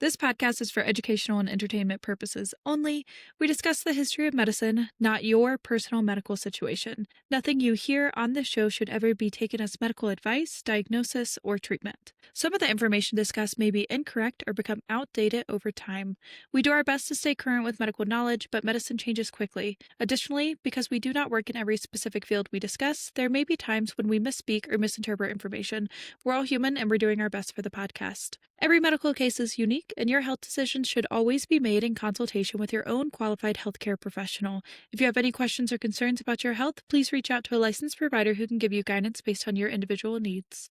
This podcast is for educational and entertainment purposes only. We discuss the history of medicine, not your personal medical situation. Nothing you hear on this show should ever be taken as medical advice, diagnosis, or treatment. Some of the information discussed may be incorrect or become outdated over time. We do our best to stay current with medical knowledge, but medicine changes quickly. Additionally, because we do not work in every specific field we discuss, there may be times when we misspeak or misinterpret information. We're all human and we're doing our best for the podcast. Every medical case is unique, and your health decisions should always be made in consultation with your own qualified healthcare professional. If you have any questions or concerns about your health, please reach out to a licensed provider who can give you guidance based on your individual needs.